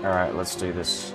Alright, let's do this.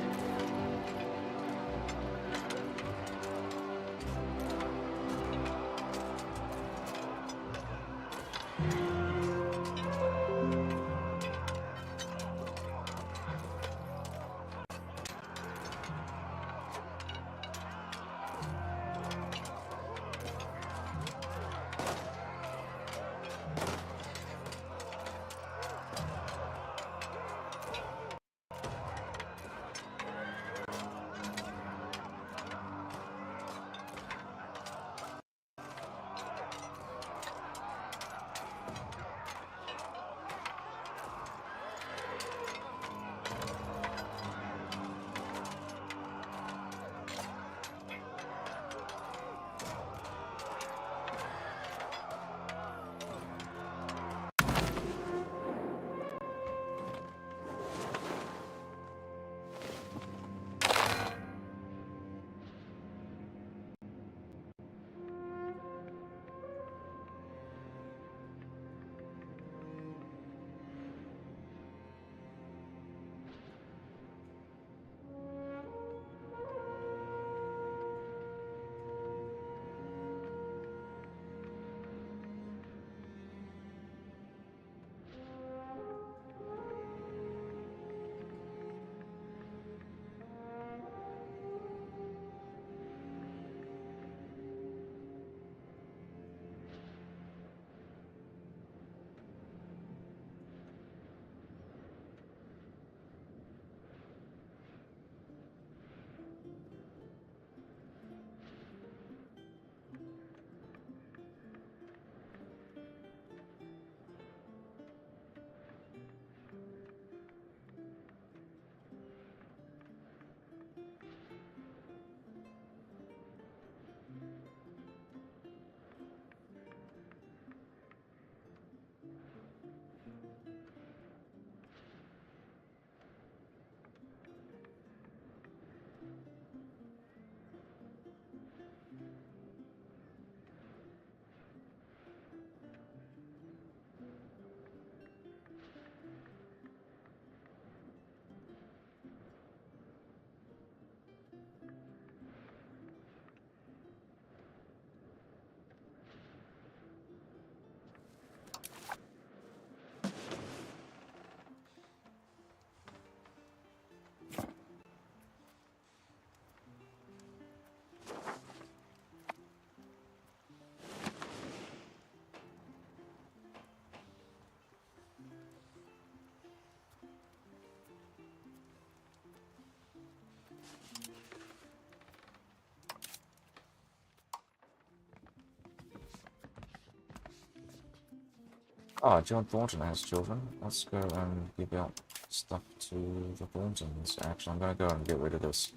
Oh, John Thornton has children. Let's go and give out stuff to the Thorntons. Actually, I'm gonna go and get rid of this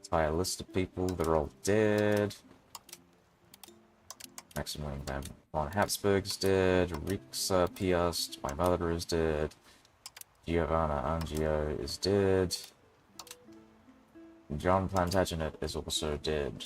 entire list of people. They're all dead. Maximilian von Habsburg's dead. Rixa Piast, my mother is dead. Giovanna Angio is dead. John Plantagenet is also dead.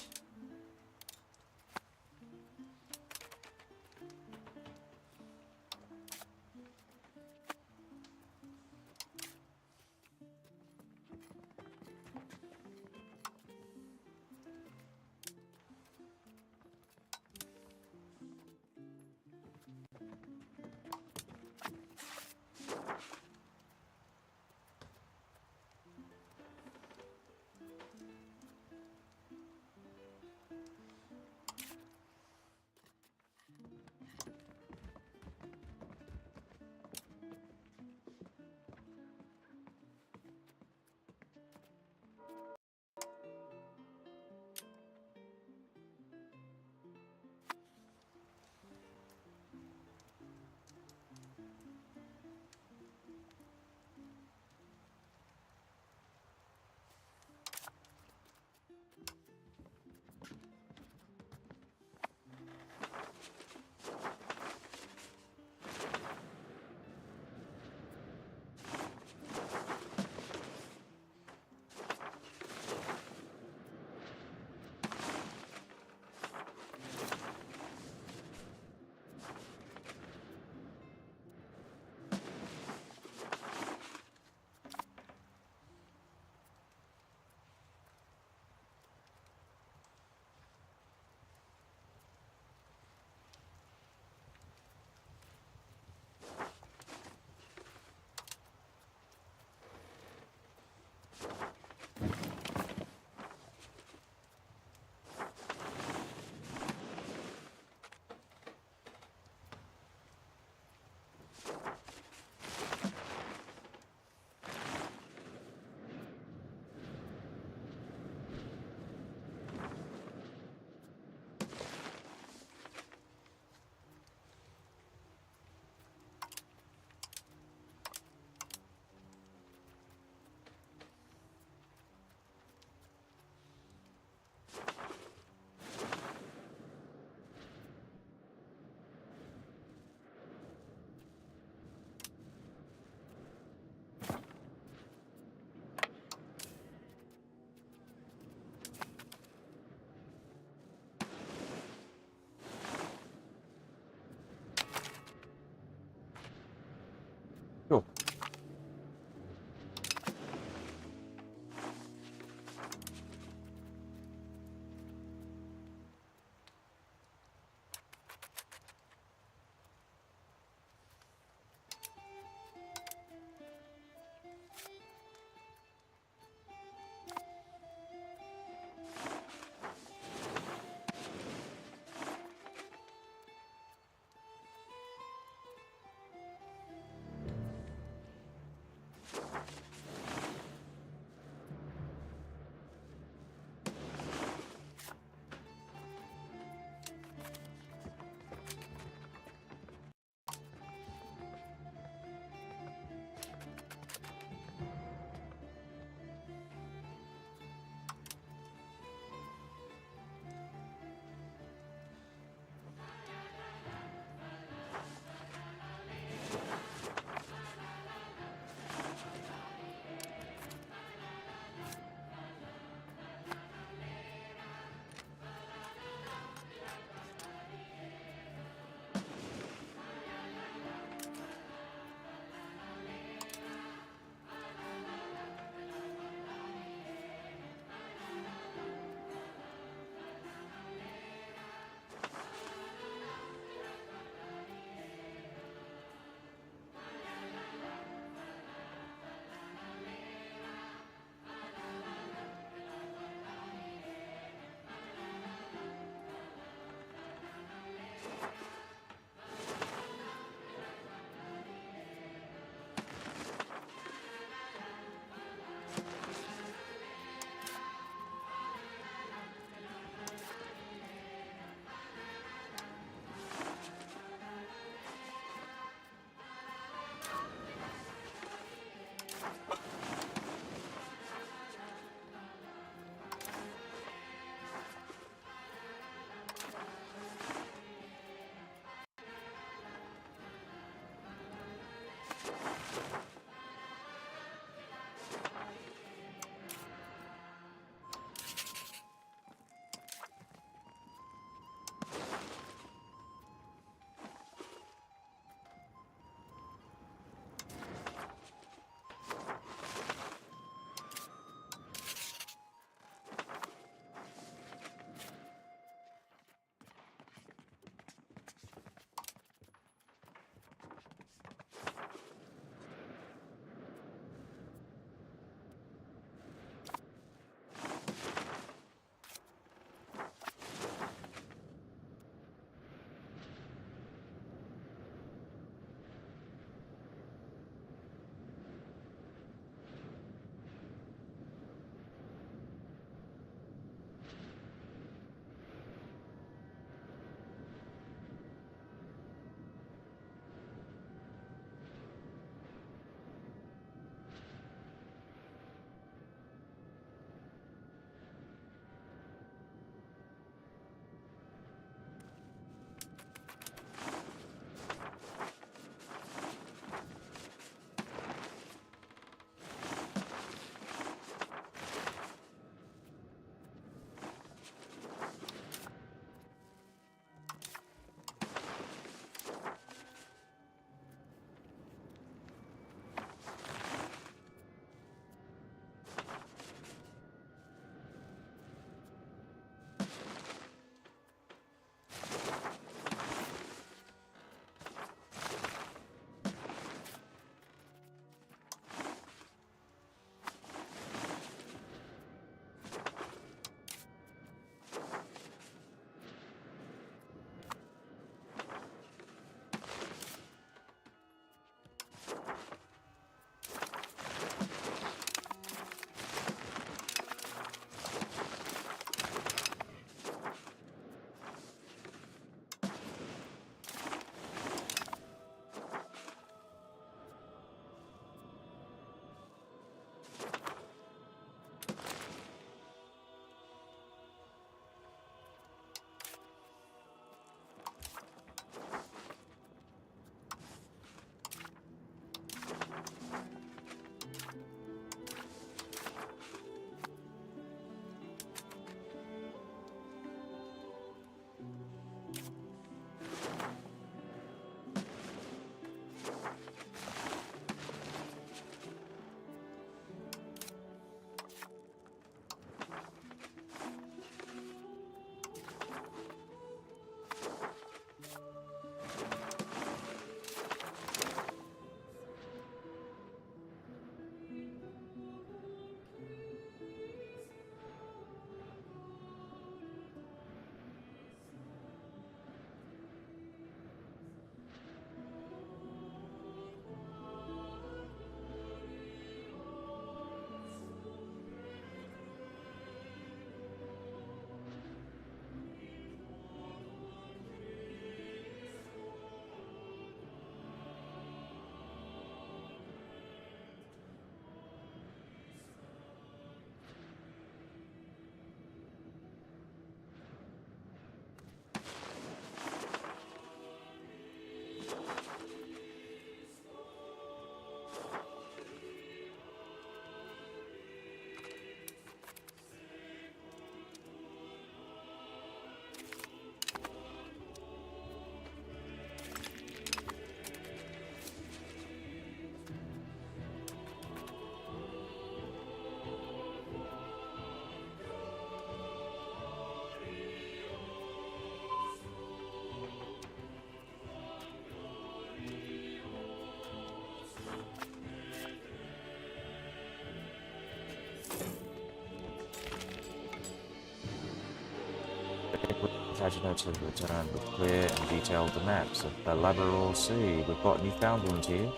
Plantagenet to return with clear and detailed maps of the Labrador Sea. We've got Newfoundland here.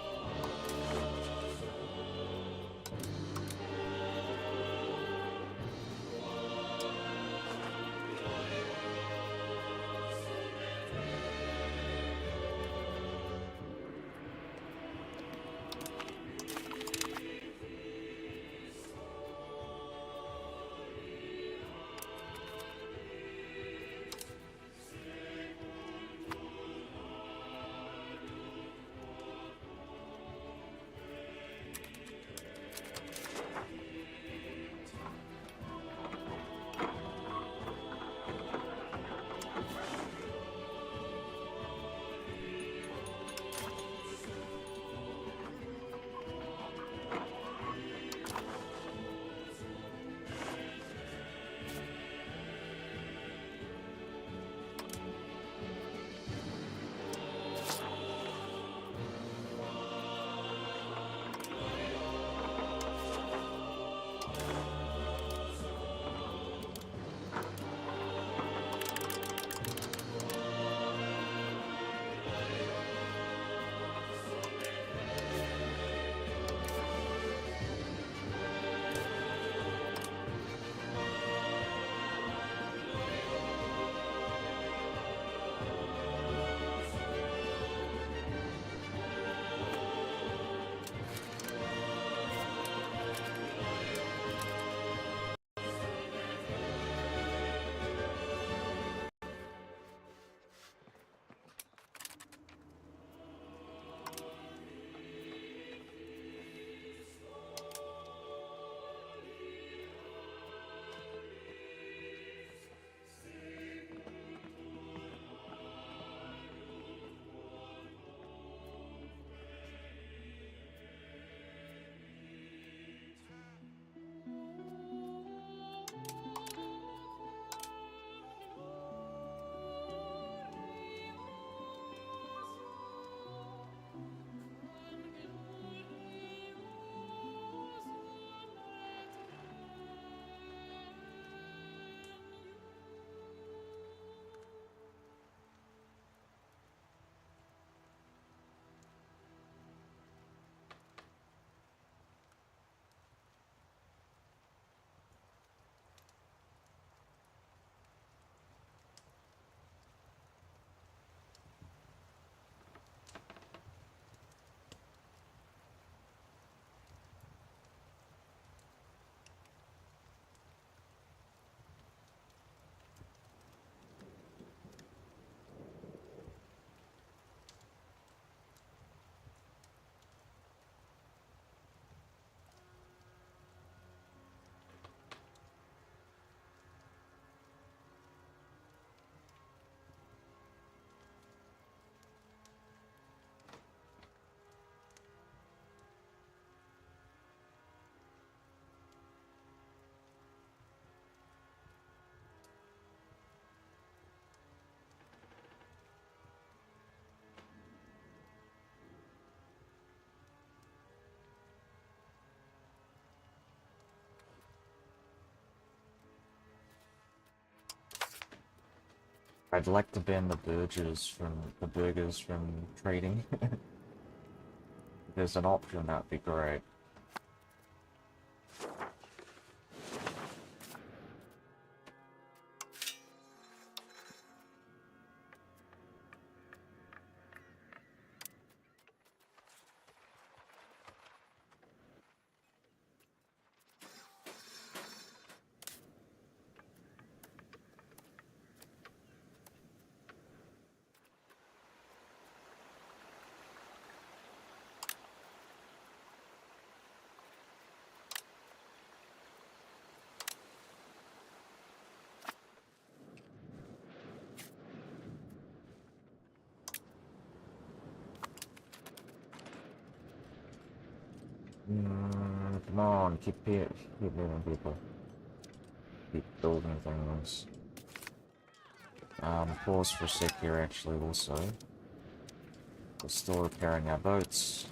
I'd like to ban the burgers from trading. If there's an option, that'd be great. Come on, keep moving, people. Keep building things. Pause for a sec here, actually, also. We're still repairing our boats.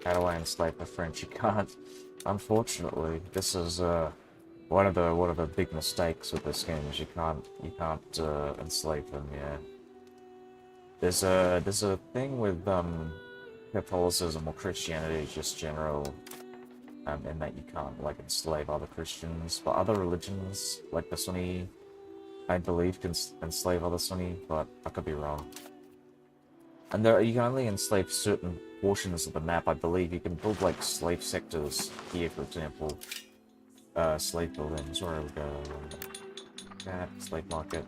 How do I enslave my French? You can't. Unfortunately, this is one of the big mistakes with this game is you can't enslave them. Yeah. There's a thing with Catholicism or Christianity, just general, in that you can't like enslave other Christians, but other religions like the Sunni, I believe, can enslave other Sunni, but I could be wrong. And there, you can only enslave certain portions of the map. I believe you can build like slave sectors here, for example. Slave buildings. Where we go? That slave market.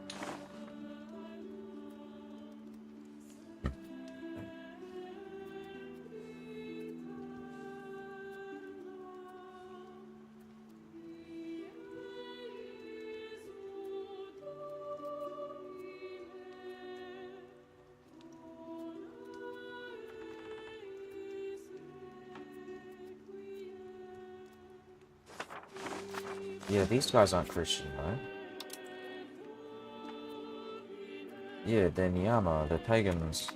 Yeah, these guys aren't Christian, though. Yeah, they're Niyama, they're pagans.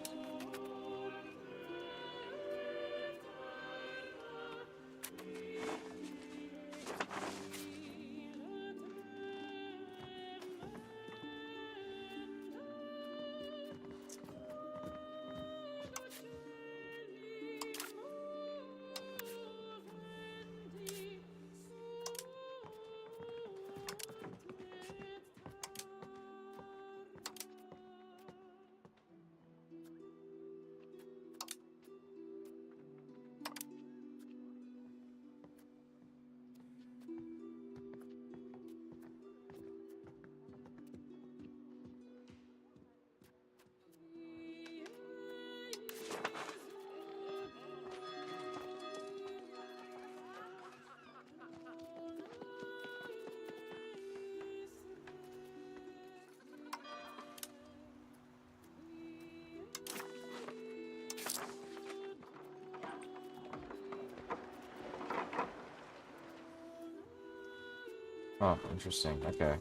Oh, interesting. Okay.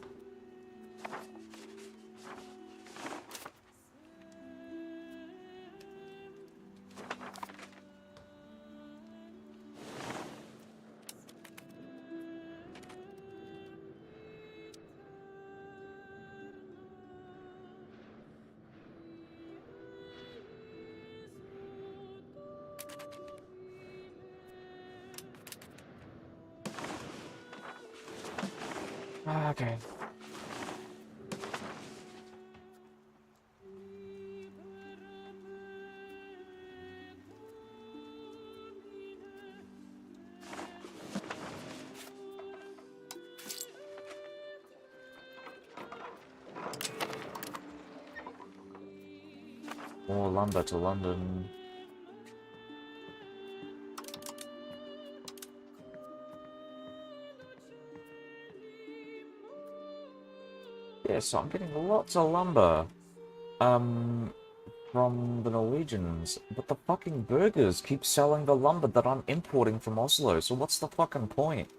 Okay. More lumber to London. Yeah, so I'm getting lots of lumber. From the Norwegians. But the fucking burgers keep selling the lumber that I'm importing from Oslo, so what's the fucking point?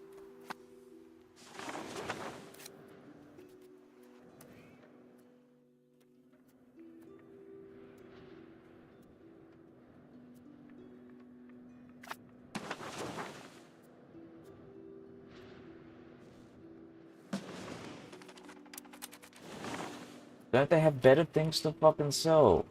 Don't they have better things to fucking sell?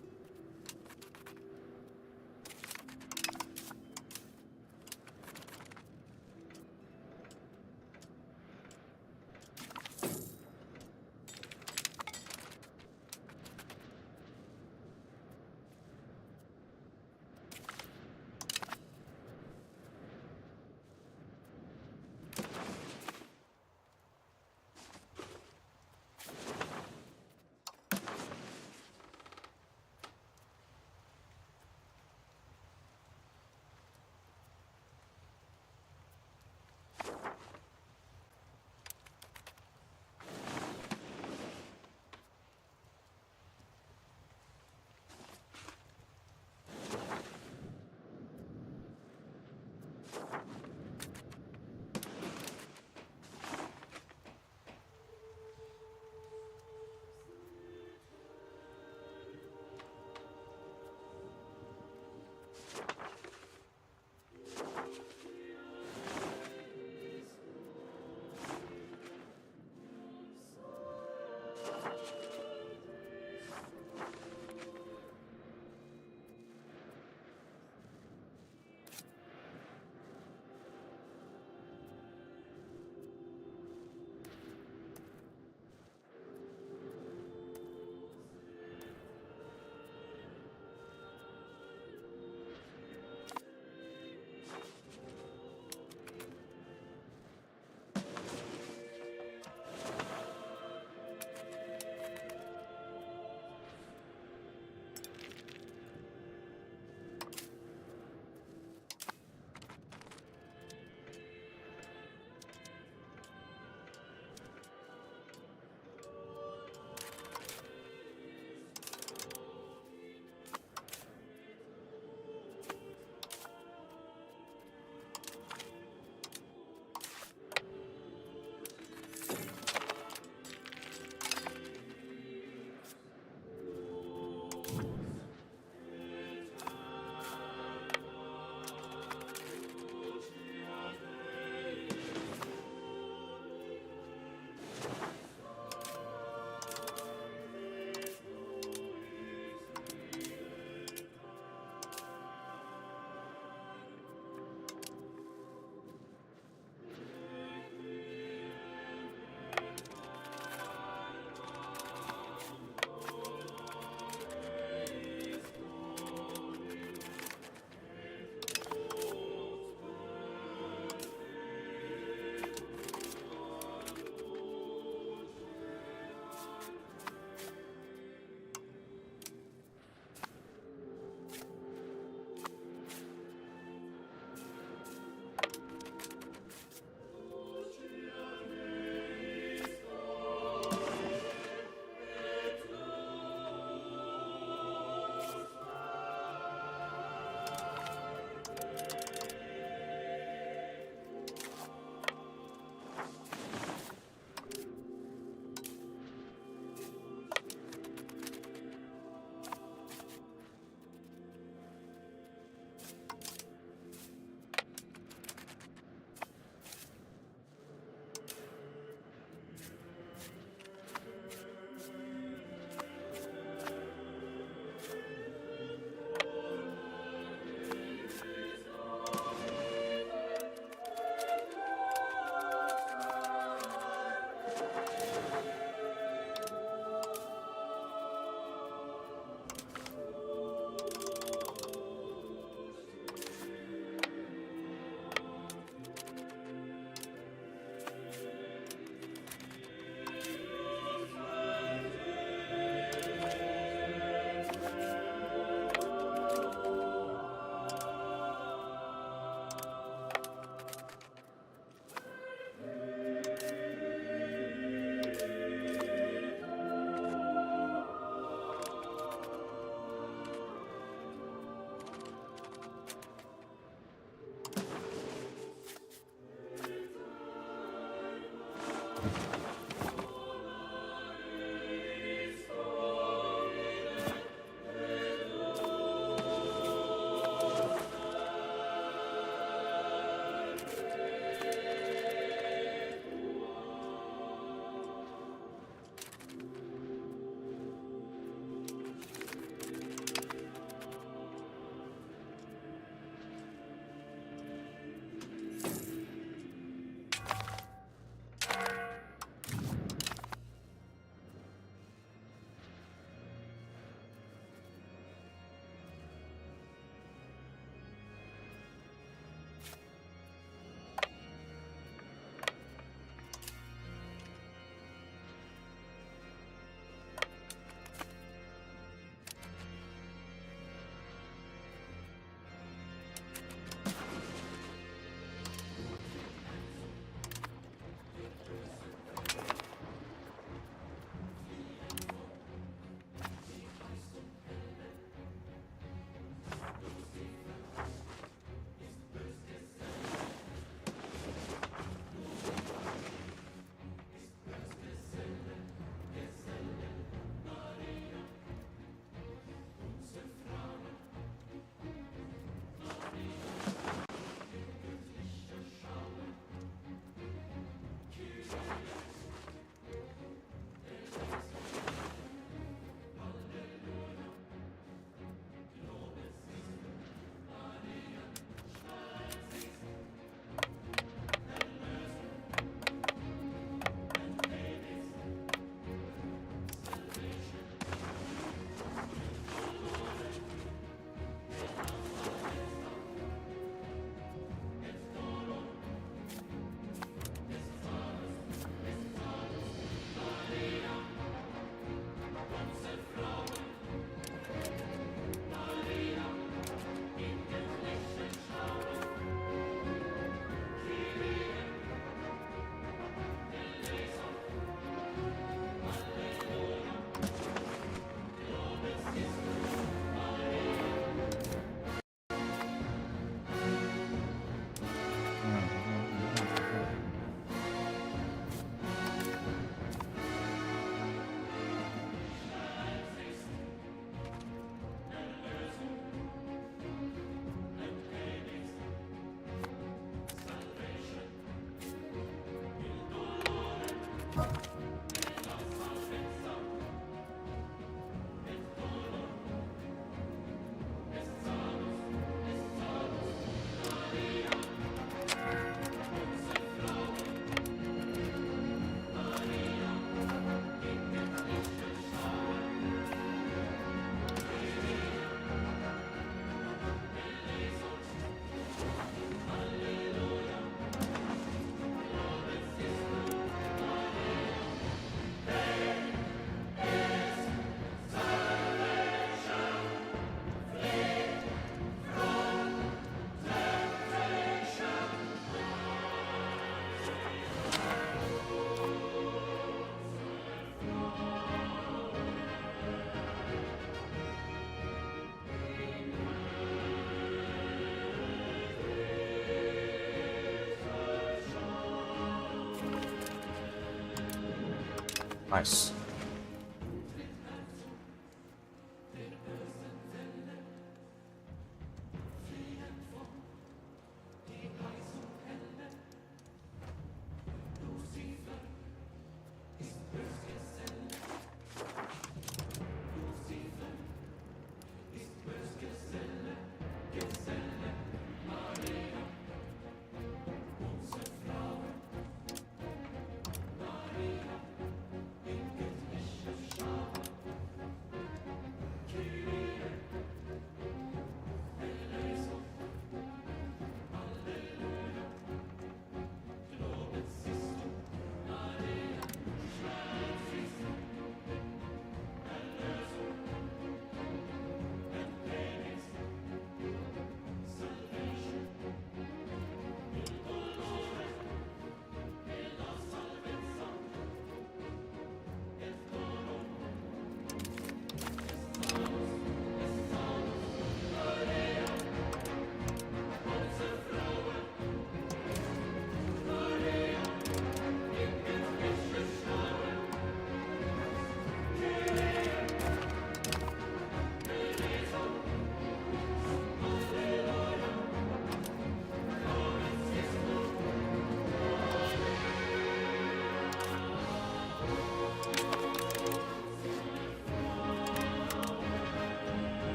Nice.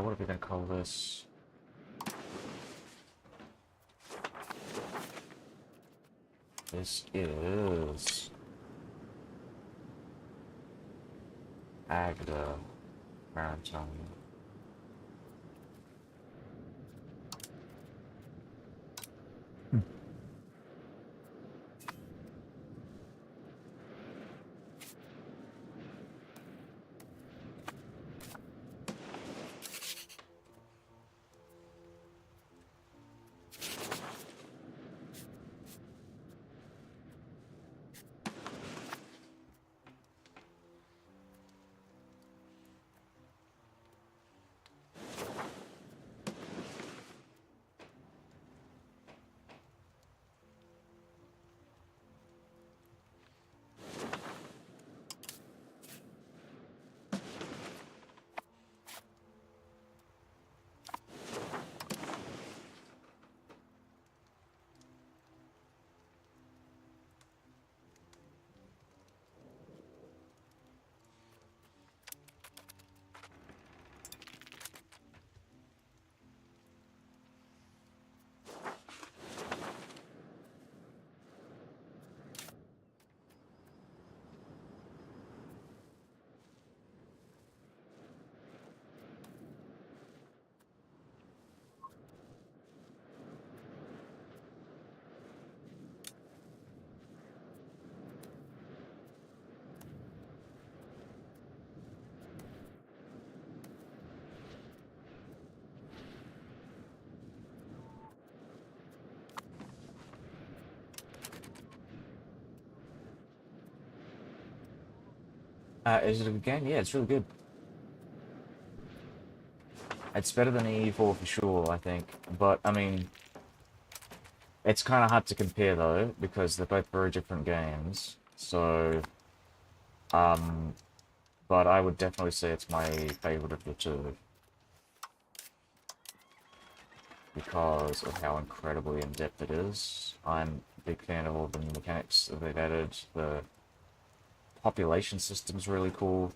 What are we gonna call this? This is Agda Maritime. Is it a good game? Yeah, it's really good. It's better than E4 for sure, I think. But, I mean, it's kind of hard to compare, though, because they're both very different games. So, um, but I would definitely say it's my favorite of the two. Because of how incredibly in-depth it is. I'm a big fan of all the new mechanics that they've added. The population system's really cool.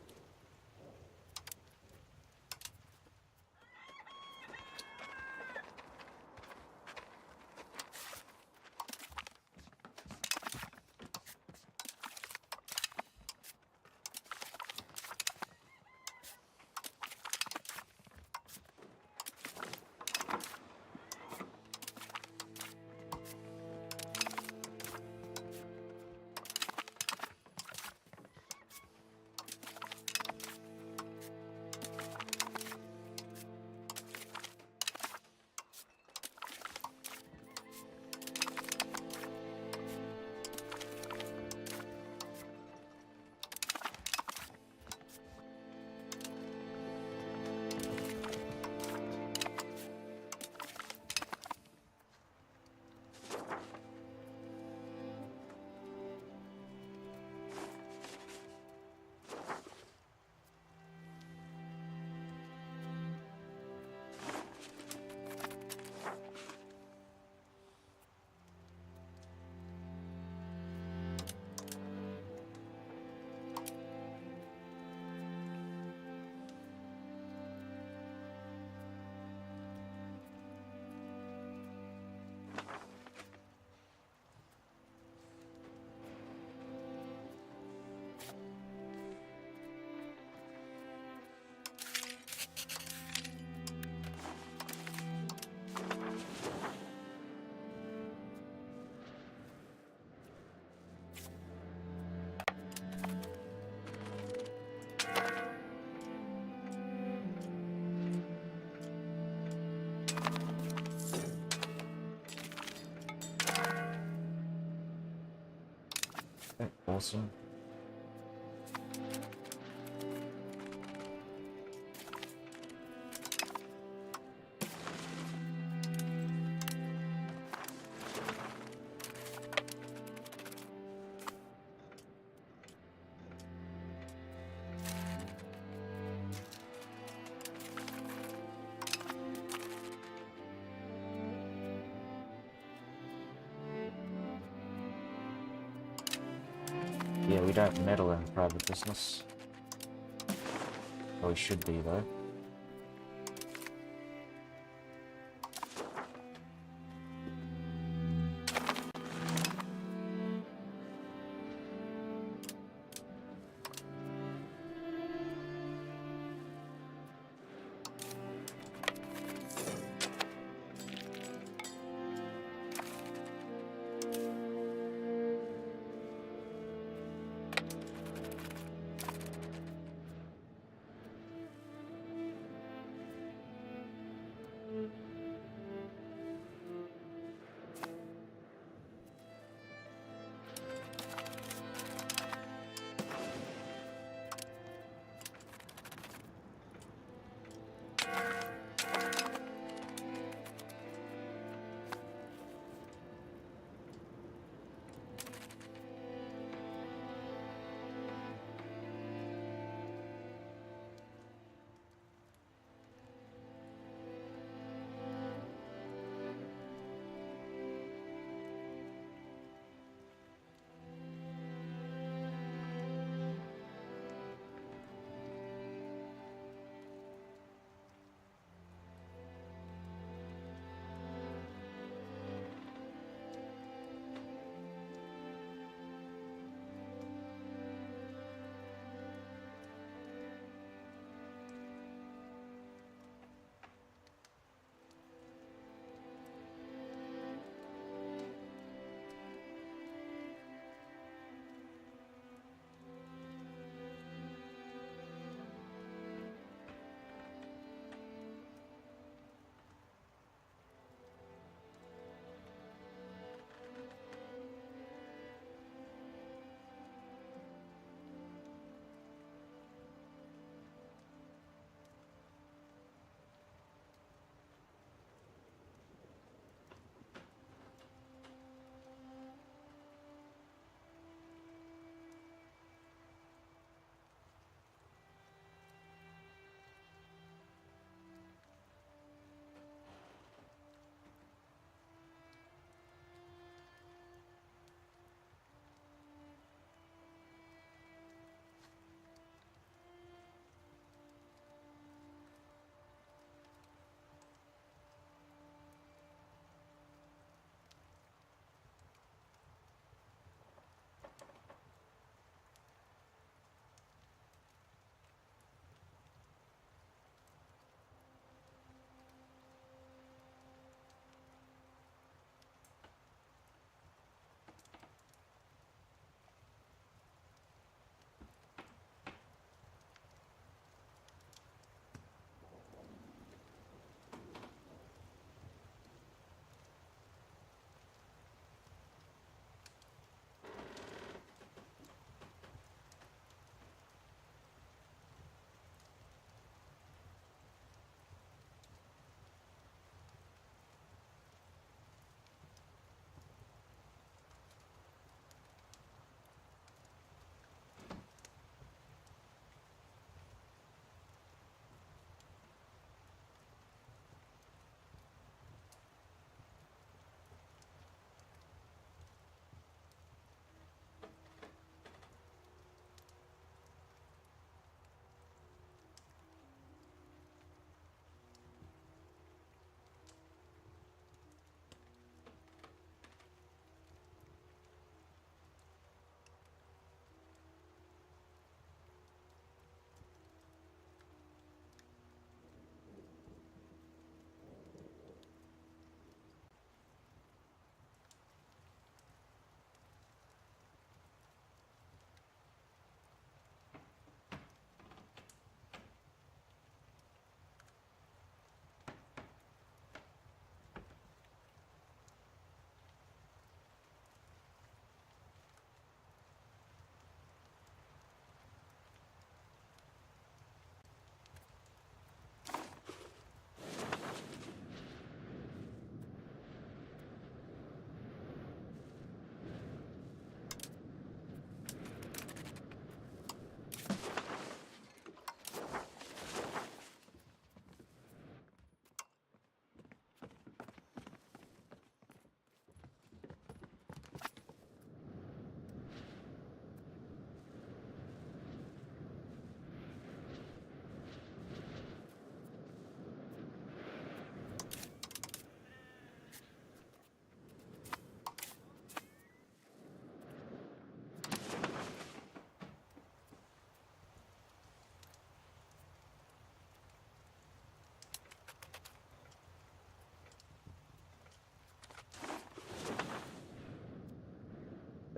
awesome. Yeah, we don't meddle in private business. Well, we should be, though.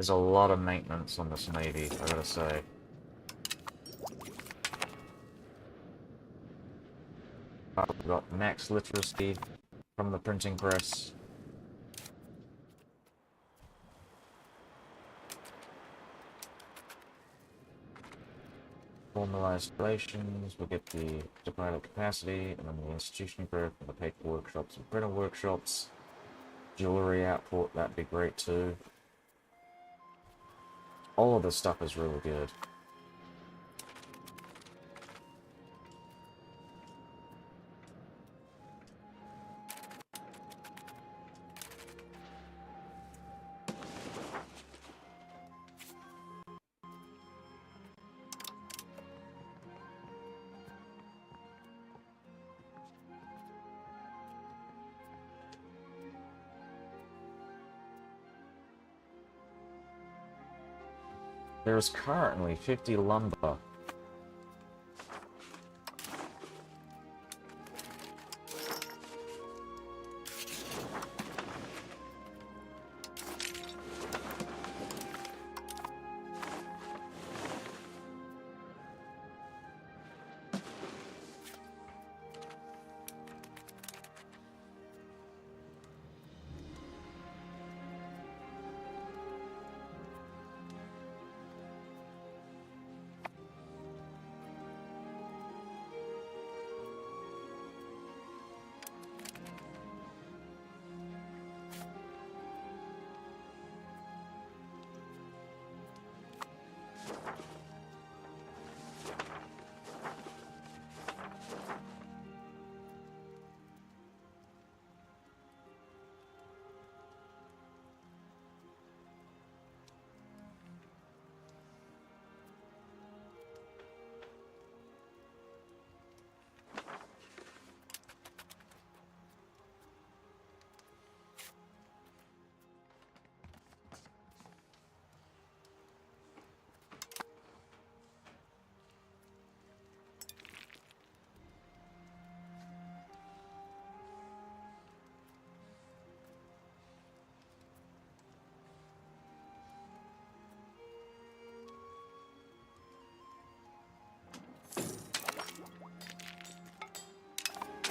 There's a lot of maintenance on this navy, I gotta say. We've got max literacy from the printing press. Formalized relations, we'll get the diplomatic capacity, and then the institution growth, and the paper workshops and printer workshops. Jewelry output, that'd be great too. All of this stuff is really good. There is currently 50 lumber.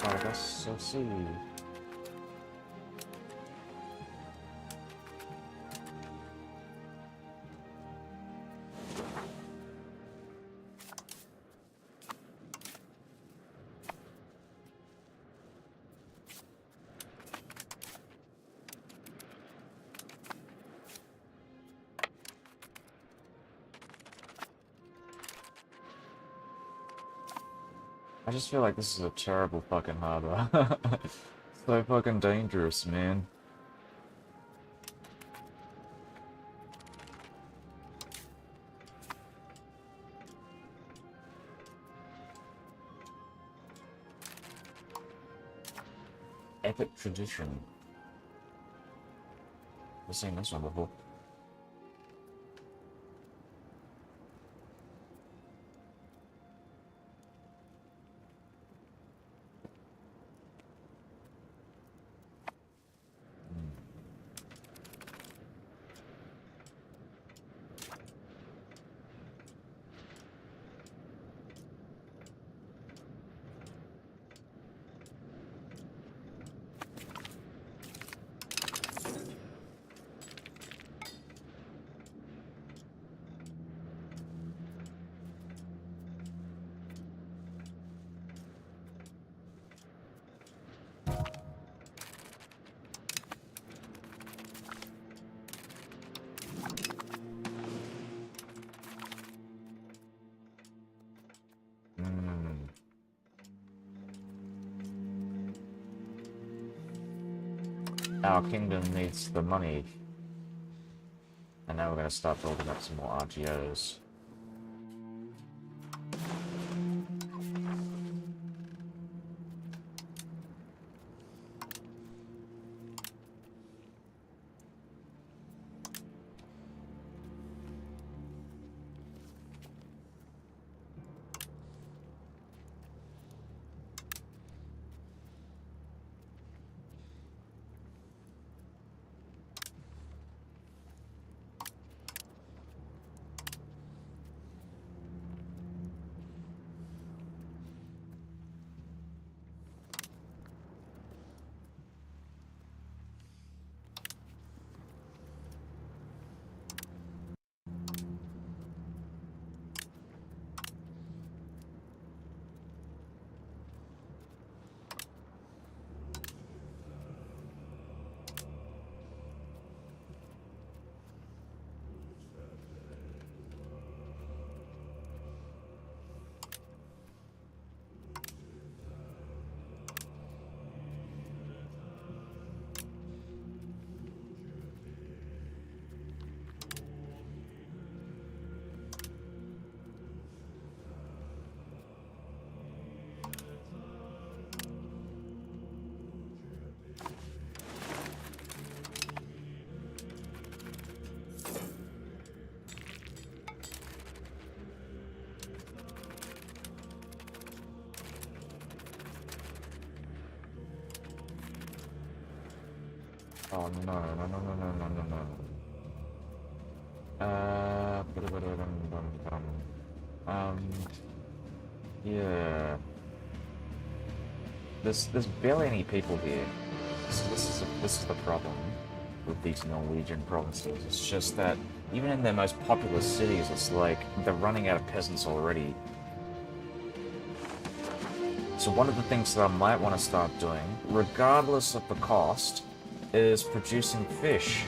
I guess so. See. I just feel like this is a terrible fucking harbor. So fucking dangerous, man. Epic tradition. I've seen this one before. Our kingdom needs the money. And now we're going to start building up some more RGOs. Oh no, no, no, no, no, no, no, no. Um, yeah. There's barely any people here. So this is the problem with these Norwegian provinces. It's just that even in their most populous cities, it's like they're running out of peasants already. So one of the things that I might want to start doing, regardless of the cost, is producing fish.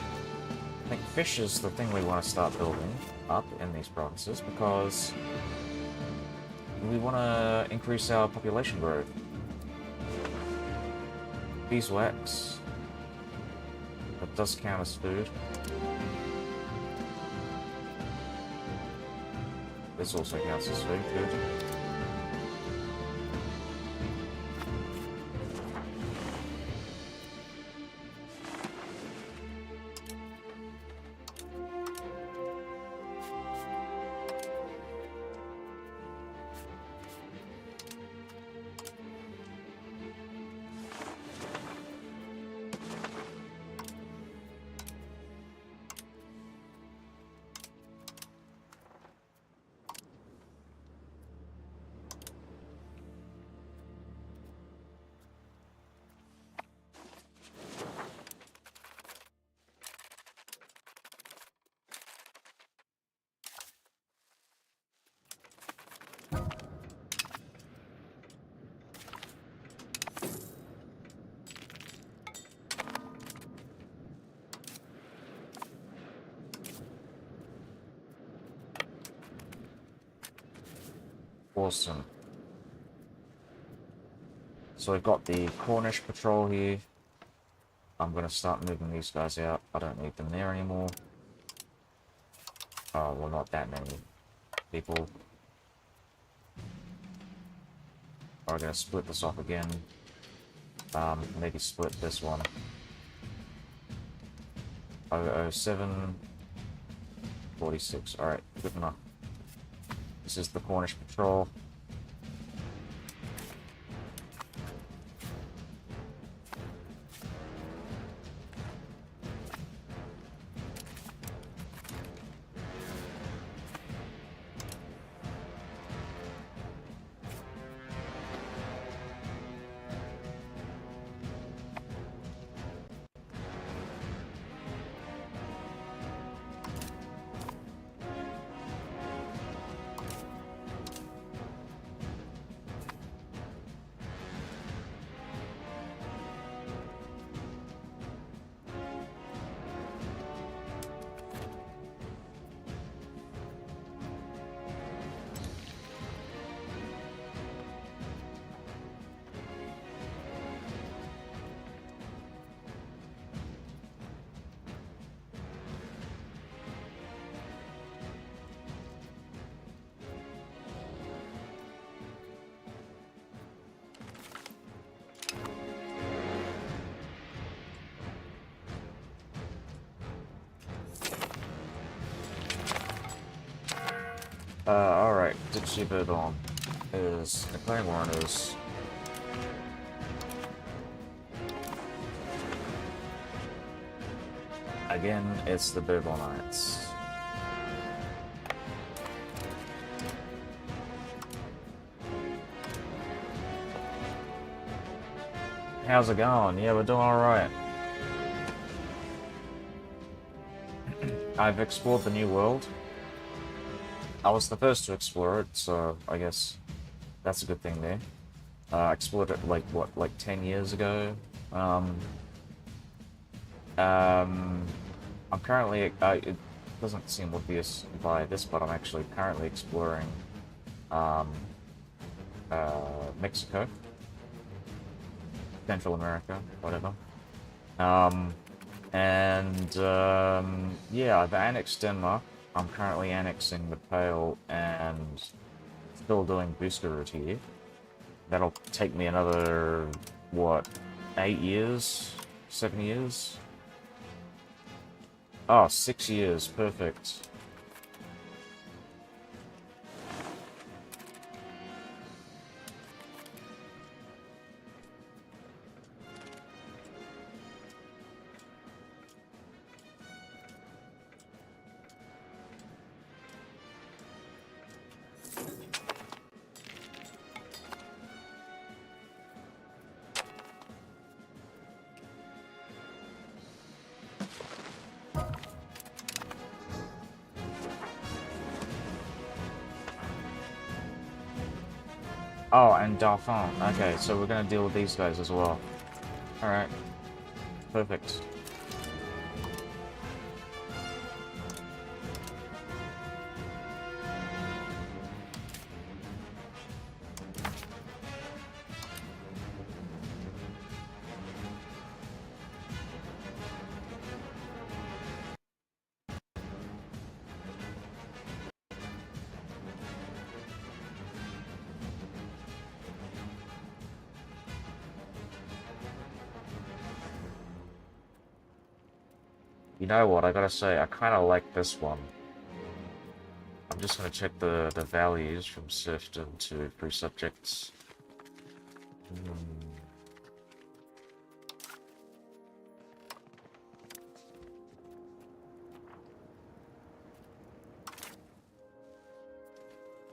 I think fish is the thing we want to start building up in these provinces because we want to increase our population growth. Beeswax. That does count as food. This also counts as food. Good. Awesome. So we've got the Cornish patrol here. I'm going to start moving these guys out. I don't need them there anymore. Oh, well, not that many people. I'm going to split this off again. Maybe split this one. 007, 46. Alright, good enough. This is the Cornish patrol. Alright, Ditchy Bourbon is declaring war on us. Again, it's the Bourbonites. How's it going? Yeah, we're doing alright. I've explored the New World. I was the first to explore it, so I guess that's a good thing there. I explored it like, what, like 10 years ago? I'm currently, it doesn't seem obvious by this, but I'm actually currently exploring Mexico, Central America, whatever. Yeah, I've annexed Denmark. I'm currently annexing the Pale and still doing Buskerud here. That'll take me another, what, 8 years? 7 years? Oh, 6 years, perfect. Oh, and Dauphin. Okay, so we're gonna deal with these guys as well. Alright. Perfect. You know what, I gotta say, I kinda like this one. I'm just gonna check the values from serfdom to free subjects.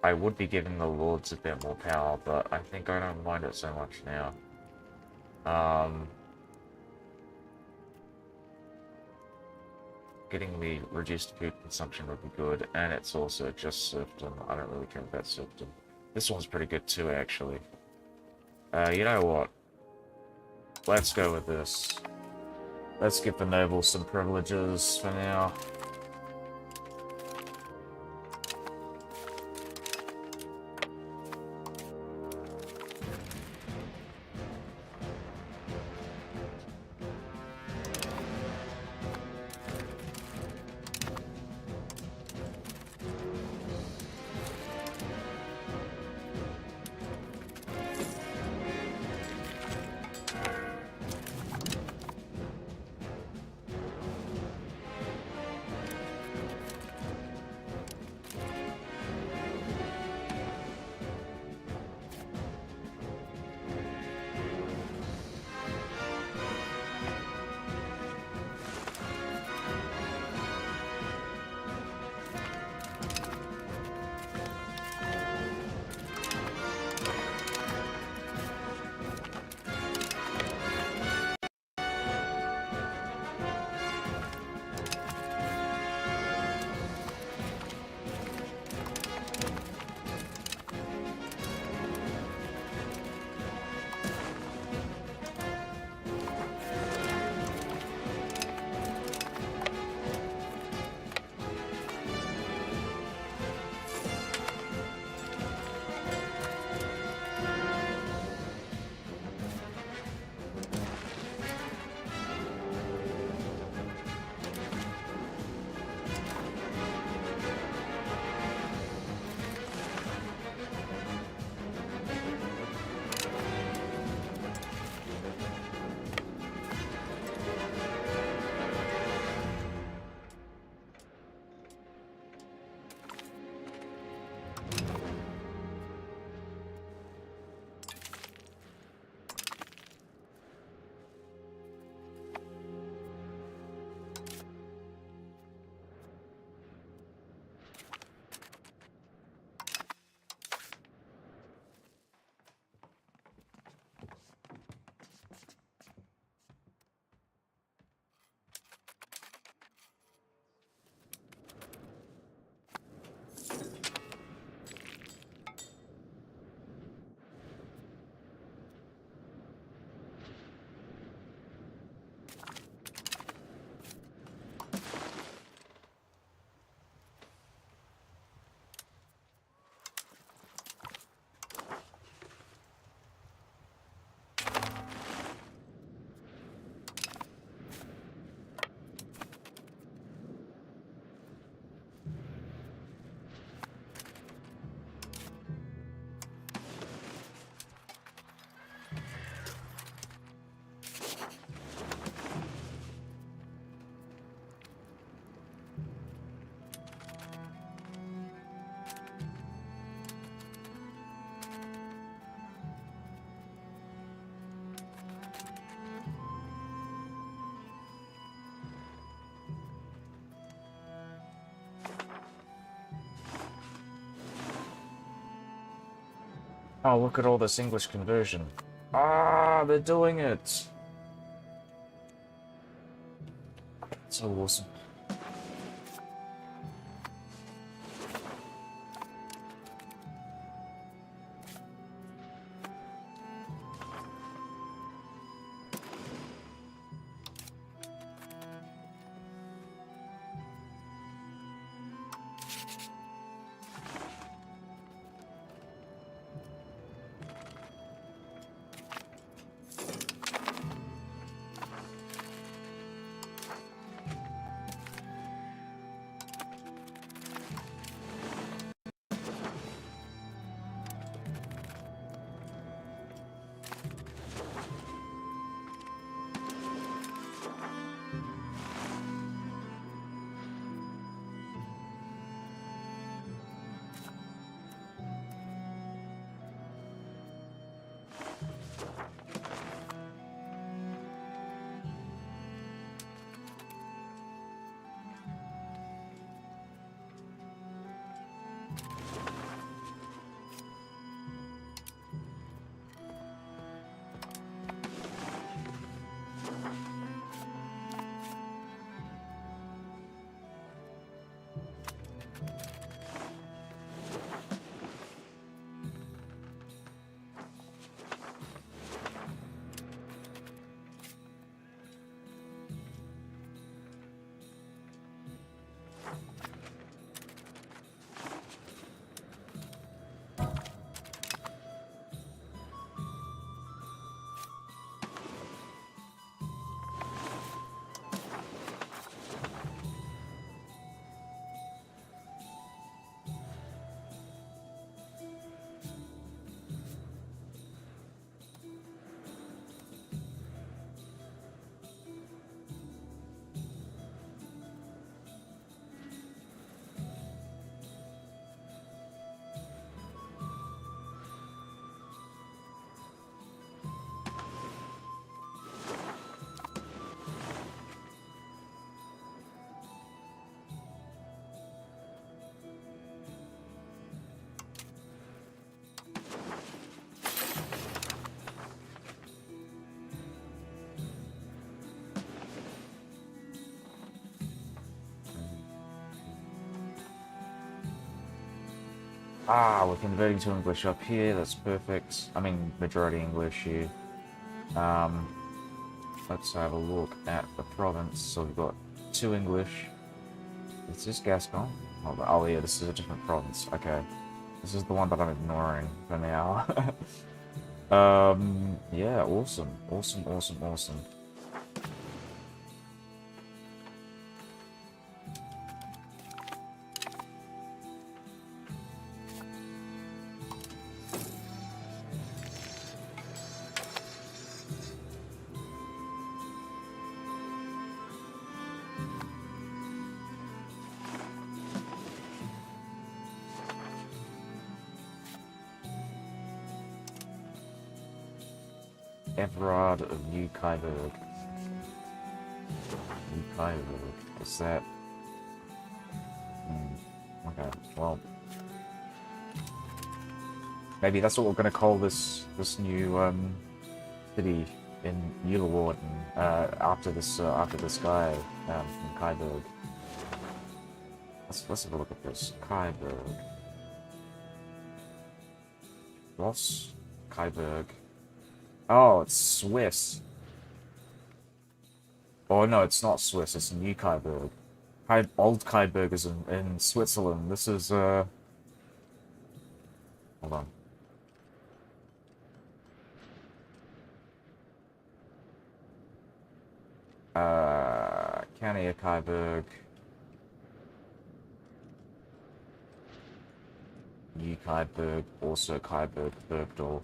I would be giving the lords a bit more power, but I think I don't mind it so much now. Getting the reduced food consumption would be good, and it's also just serfdom. I don't really care about serfdom. This one's pretty good too, actually. You know what? Let's go with this. Let's give the nobles some privileges for now. Oh, look at all this English conversion. Ah, they're doing it! So awesome. Ah, we're converting to English up here. That's perfect. I mean, majority English here. Um, let's have a look at the province. So we've got 2 English. Is this Gascon? Oh yeah, this is a different province. Okay. This is the one that I'm ignoring for now. Yeah, awesome. Awesome, awesome, awesome. Everard of New Kyberg. New Kyberg. What's that? Okay, well. Maybe that's what we're gonna call this new city in Ulewarden after this guy from Kyberg. Let's have a look at this. Kyberg. Ross Kyberg. Oh, it's Swiss. Oh no, it's not Swiss, it's New Kyberg. Old Kyberg is in Switzerland. This is hold on. County of Kyberg. New Kyberg, also Kyberg, Bergdorf.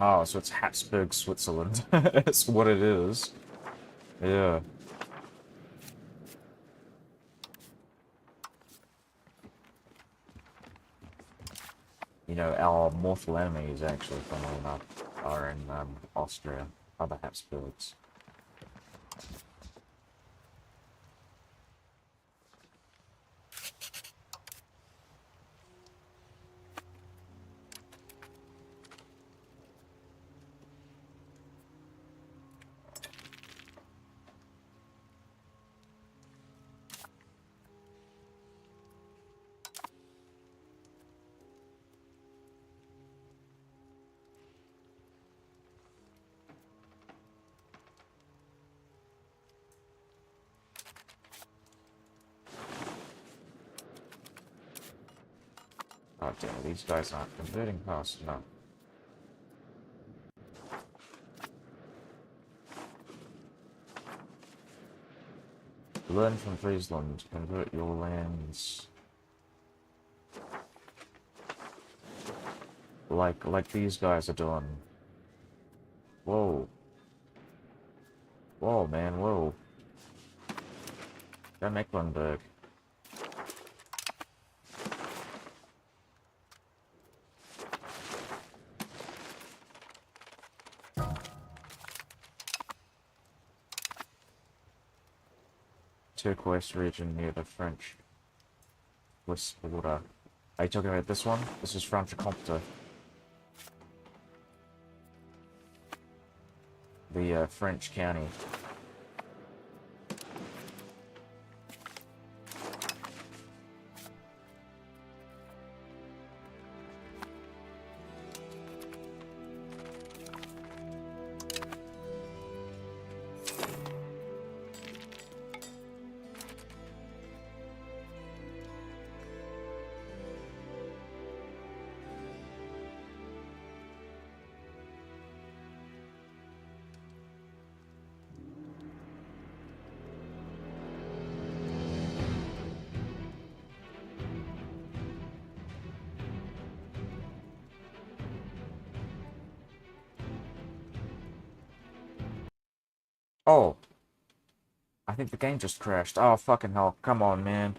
Oh, so it's Habsburg, Switzerland. That's what it is. Yeah. You know, our mortal enemies, actually, funnily enough, are in Austria, other Habsburgs. God damn it, these guys aren't converting fast enough. Learn from Friesland. Convert your lands. Like these guys are doing. Whoa. Whoa, man, whoa. Go Mecklenburg. Turquoise region near the French Swiss border. Are you talking about this one? This is Franche-Comté. The French county. Oh, I think the game just crashed. Oh, fucking hell. Come on, man.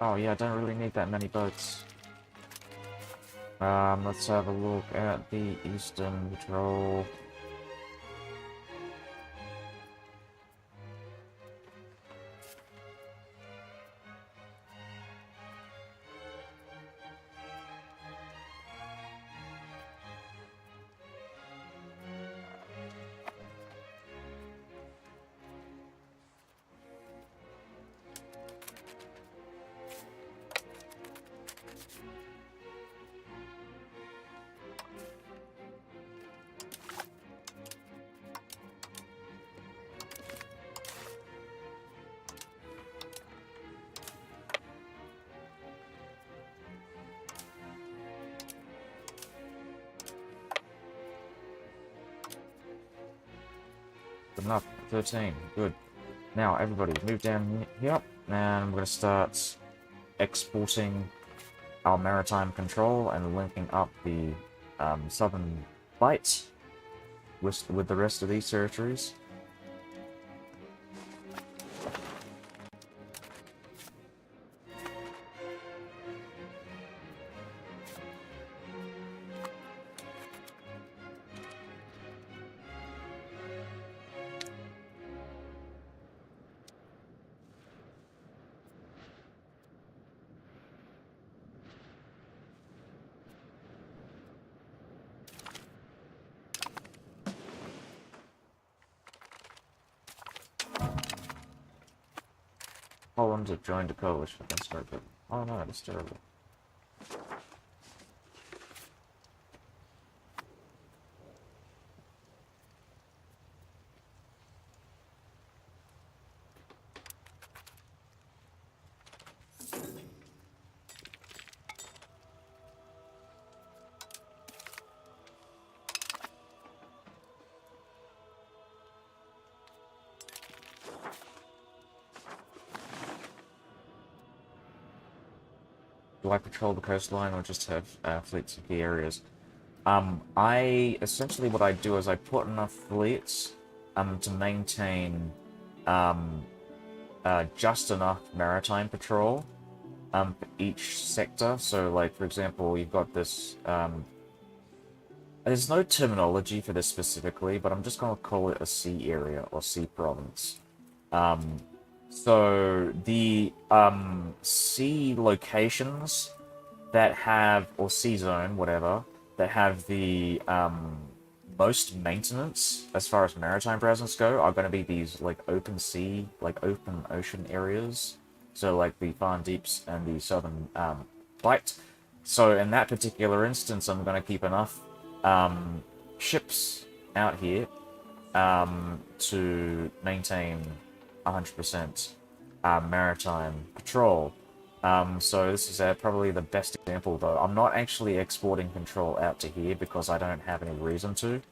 Oh yeah, I don't really need that many boats. Let's have a look at the Eastern Patrol. Good enough. 13. Good. Now, everybody, move down here. And we're going to start exporting our maritime control and linking up the southern bight with the rest of these territories. Poland have joined a coalition against Europa. Oh no, that's terrible. Do I patrol the coastline or just have fleets in key areas? Essentially what I do is I put enough fleets to maintain just enough maritime patrol for each sector. So, like, for example, you've got this, there's no terminology for this specifically, but I'm just going to call it a sea area or sea province. So the sea locations that have, or sea zone, whatever, that have the most maintenance as far as maritime presence go are going to be these like open sea, like open ocean areas. So like the Far Deeps and the Southern Bight. So in that particular instance, I'm going to keep enough ships out here to maintain 100% maritime patrol. So this is probably the best example, though. I'm not actually exporting control out to here because I don't have any reason to.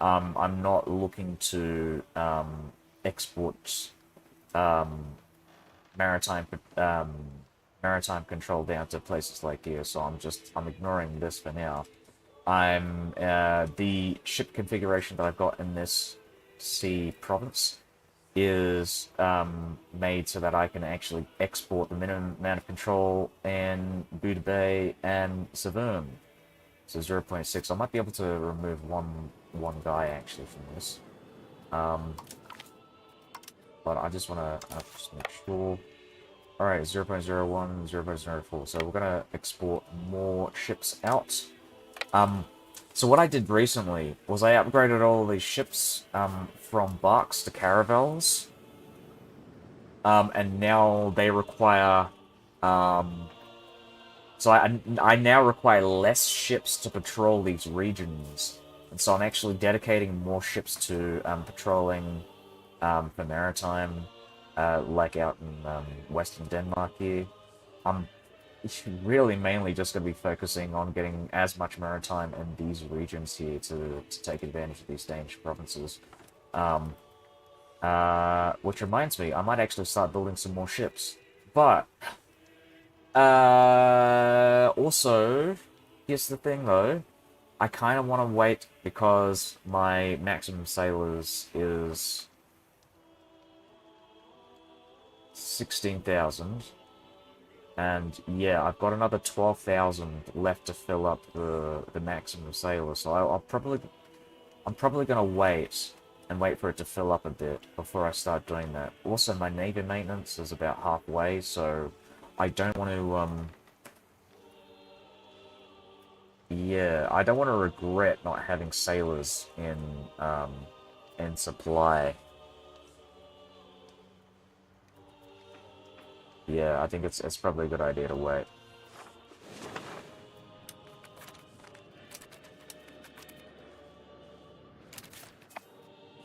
I'm not looking to export maritime maritime control down to places like here, so I'm ignoring this for now. The ship configuration that I've got in this sea province is made so that I can actually export the minimum amount of control in Buda Bay and Saverne. So 0.6. I might be able to remove one guy actually from this. But I just want to just make sure. Alright, 0.01, 0.04. So we're going to export more ships out. So what I did recently was I upgraded all of these ships from barks to caravels. And now they require... so I now require less ships to patrol these regions. And so I'm actually dedicating more ships to patrolling for maritime, like out in western Denmark here. I'm really mainly just going to be focusing on getting as much maritime in these regions here to take advantage of these Danish provinces. Which reminds me, I might actually start building some more ships. But, also, here's the thing though, I kind of want to wait because my maximum sailors is 16,000. And yeah, I've got another 12,000 left to fill up the maximum sailors. So I'm probably gonna wait for it to fill up a bit before I start doing that. Also, my navy maintenance is about halfway, so I don't want to yeah, I don't want to regret not having sailors in supply. Yeah, I think it's probably a good idea to wait.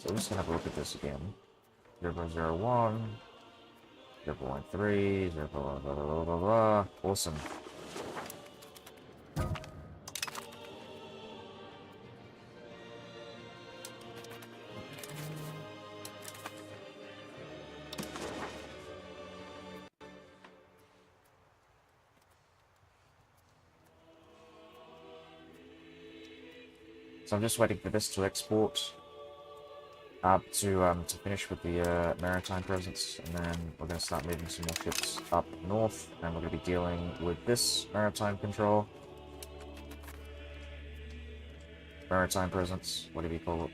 So we're just gonna have a look at this again. 0.01, 0.3, 0. Blah, blah, blah, blah, blah. Awesome. So I'm just waiting for this to export up to finish with the maritime presence, and then we're going to start moving some more ships up north, and we're going to be dealing with this maritime control. Maritime presence, whatever you call it.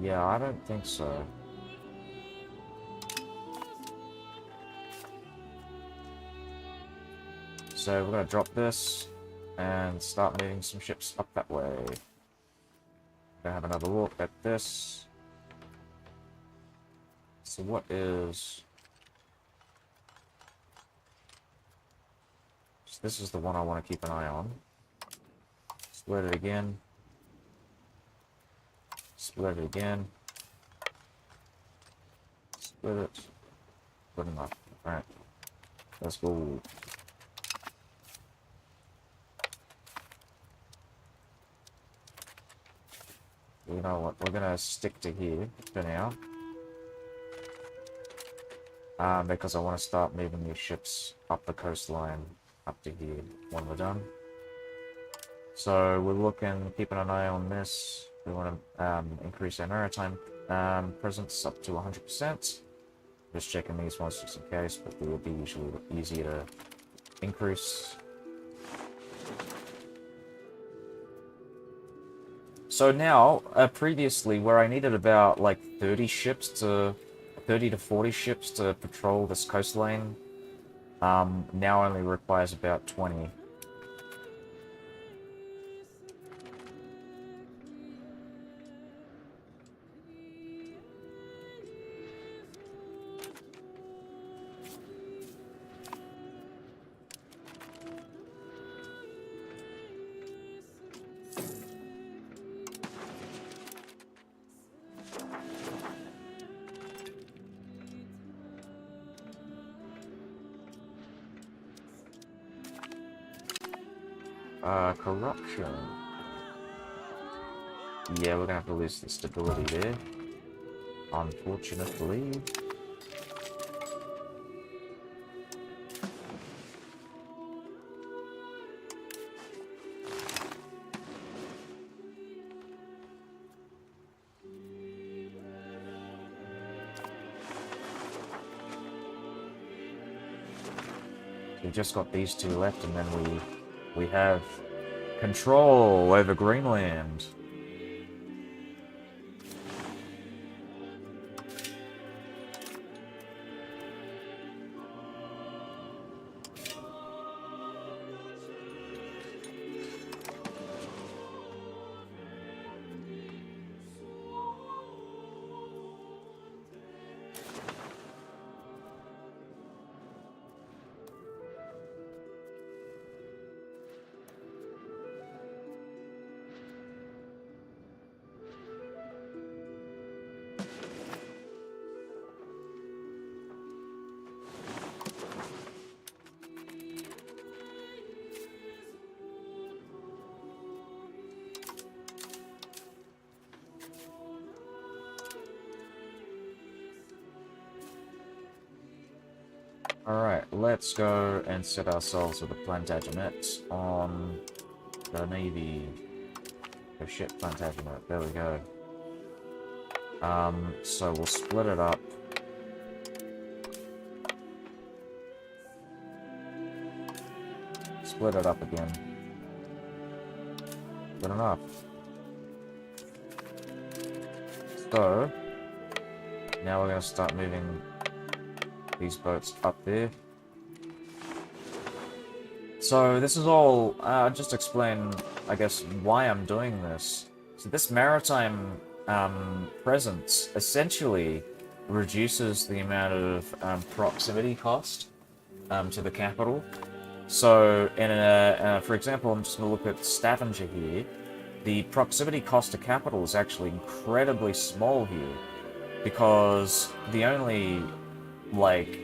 Yeah, I don't think so. So we're going to drop this and start moving some ships up that way. Gonna have another look at this. So what is... So this is the one I want to keep an eye on. Split it again. Split it again. Split it. Good enough. Alright. Let's go. You know what? We're gonna stick to here for now. Because I want to start moving these ships up the coastline up to here when we're done. So we're looking, keeping an eye on this. We want to increase our maritime presence up to 100%. Just checking these ones just in case, but they will be usually easier to increase. So now, previously, where I needed about like 30 to 40 ships to patrol this coastline, now only requires about 20. Corruption. Yeah, we're gonna have to lose the stability there. Unfortunately. We've just got these two left, and then we have control over Greenland. Alright, let's go and set ourselves with a Plantagenet on the Navy. Oh shit, Plantagenet. There we go. So we'll split it up. Split it up again. Good enough. So, now we're going to start moving these boats up there. So this is all, just explain, I guess, why I'm doing this. So this maritime presence essentially reduces the amount of proximity cost to the capital. So, for example, I'm just going to look at Stavanger here. The proximity cost to capital is actually incredibly small here, because the only, like,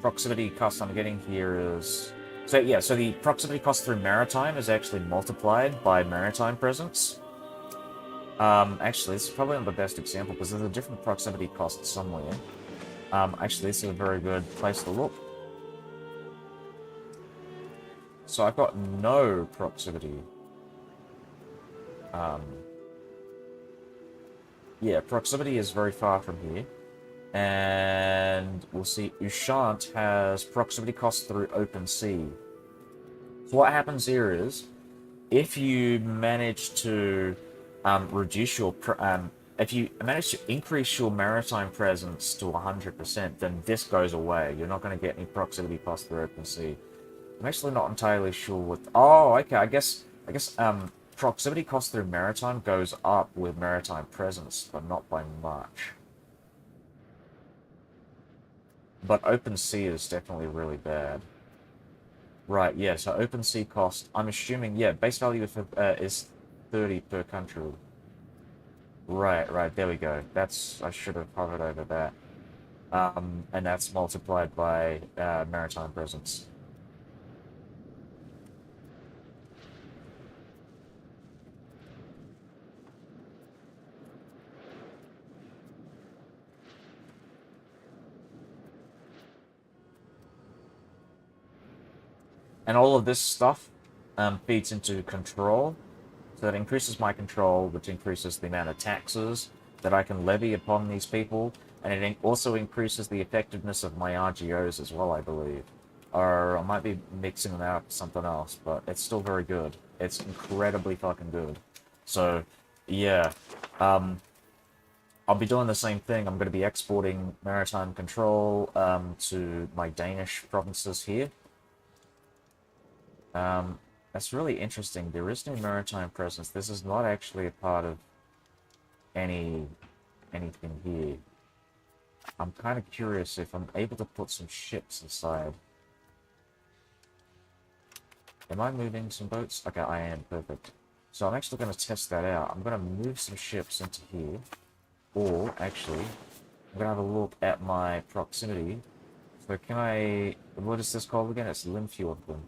proximity cost I'm getting here is... So yeah, so the proximity cost through maritime is actually multiplied by maritime presence. Actually, this is probably not the best example, because there's a different proximity cost somewhere. Actually, this is a very good place to look. So I've got no proximity. Yeah, proximity is very far from here. And we'll see, Ushant has proximity cost through open sea. So what happens here is, if you manage to reduce your... if you manage to increase your maritime presence to 100%, then this goes away. You're not going to get any proximity cost through open sea. I'm actually not entirely sure what... Oh, okay, I guess proximity cost through maritime goes up with maritime presence, but not by much. But open sea is definitely really bad. Right, yeah, so open sea cost, I'm assuming, yeah, base value is 30 per country. Right, there we go. That's... I should have hovered over that. And that's multiplied by maritime presence. And all of this stuff feeds into control. So that increases my control, which increases the amount of taxes that I can levy upon these people. And it also increases the effectiveness of my RGOs as well, I believe. Or I might be mixing them out with something else, but it's still very good. It's incredibly fucking good. So, yeah. I'll be doing the same thing. I'm going to be exporting maritime control to my Danish provinces here. That's really interesting. There is no maritime presence. This is not actually a part of anything here. I'm kind of curious if I'm able to put some ships inside. Am I moving some boats? Okay, I am. Perfect. So I'm actually going to test that out. I'm going to move some ships into here. Or, actually, I'm going to have a look at my proximity. So can I... What is this called again? It's Limfjorden.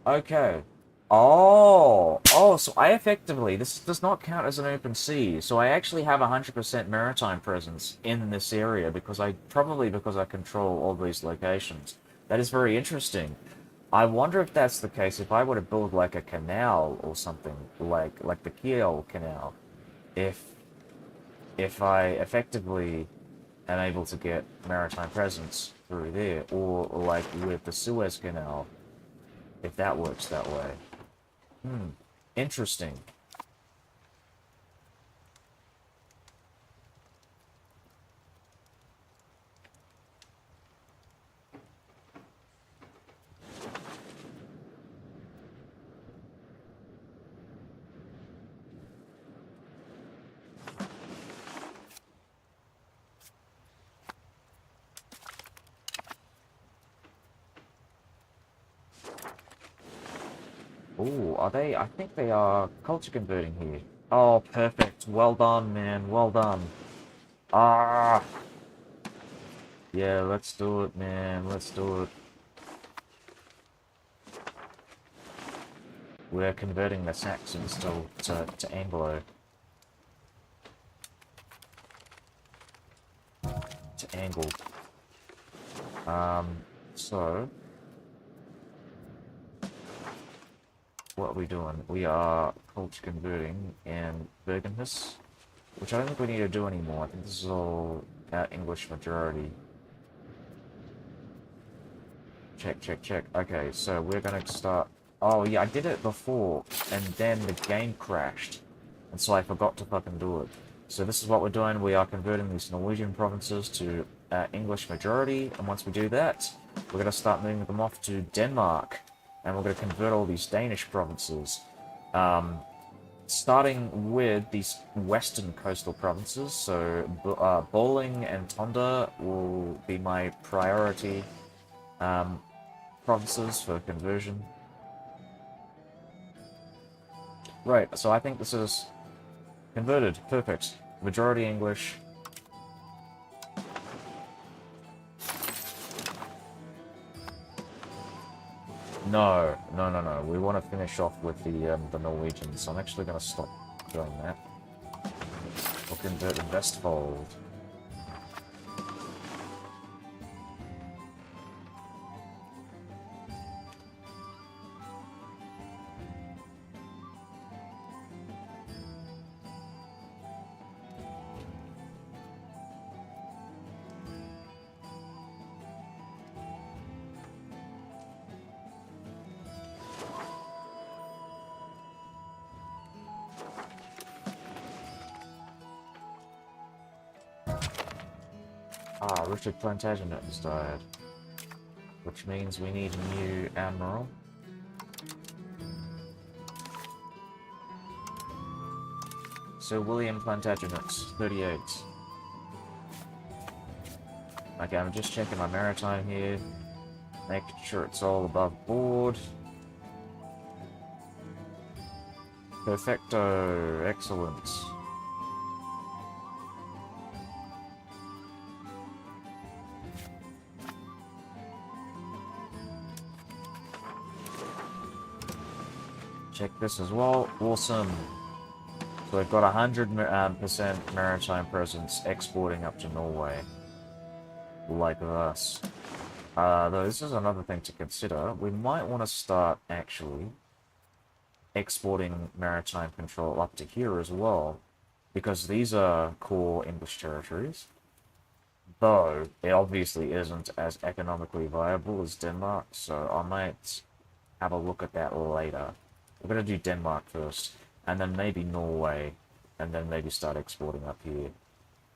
Okay. Oh, so I effectively, this does not count as an open sea, so I actually have 100% maritime presence in this area because I control all these locations. That is very interesting. I wonder if that's the case if I were to build like a canal or something, like the Kiel Canal, if I effectively am able to get maritime presence through there, or like with the Suez Canal, if that works that way. Interesting. Oh, are they? I think they are culture converting here. Oh, perfect. Well done, man. Well done. Ah. Yeah, let's do it, man. Let's do it. We're converting the Saxons to Anglo. To Angle. So... what are we doing? We are culture converting in Bergenhus, which I don't think we need to do anymore. I think this is all English majority. Check, check, check. Okay, so we're gonna start... Oh, yeah, I did it before, and then the game crashed. And so I forgot to fucking do it. So this is what we're doing. We are converting these Norwegian provinces to English majority, and once we do that, we're gonna start moving them off to Denmark. And we're gonna convert all these Danish provinces. Starting with these western coastal provinces, so Bowling and Tonda will be my priority provinces for conversion. Right, so I think this is converted. Perfect. Majority English. No, no, no, no. We want to finish off with the Norwegians, so I'm actually going to stop doing that. We'll convert in Vestfold. Ah, Richard Plantagenet has died. Which means we need a new admiral. So William Plantagenet, 38. Okay, I'm just checking my maritime here. Making sure it's all above board. Perfecto, excellent. Check this as well. Awesome. So we've got 100% maritime presence exporting up to Norway. Like us. Though this is another thing to consider. We might want to start, actually, exporting maritime control up to here as well. Because these are core English territories. Though, it obviously isn't as economically viable as Denmark, so I might have a look at that later. We're going to do Denmark first, and then maybe Norway, and then maybe start exporting up here,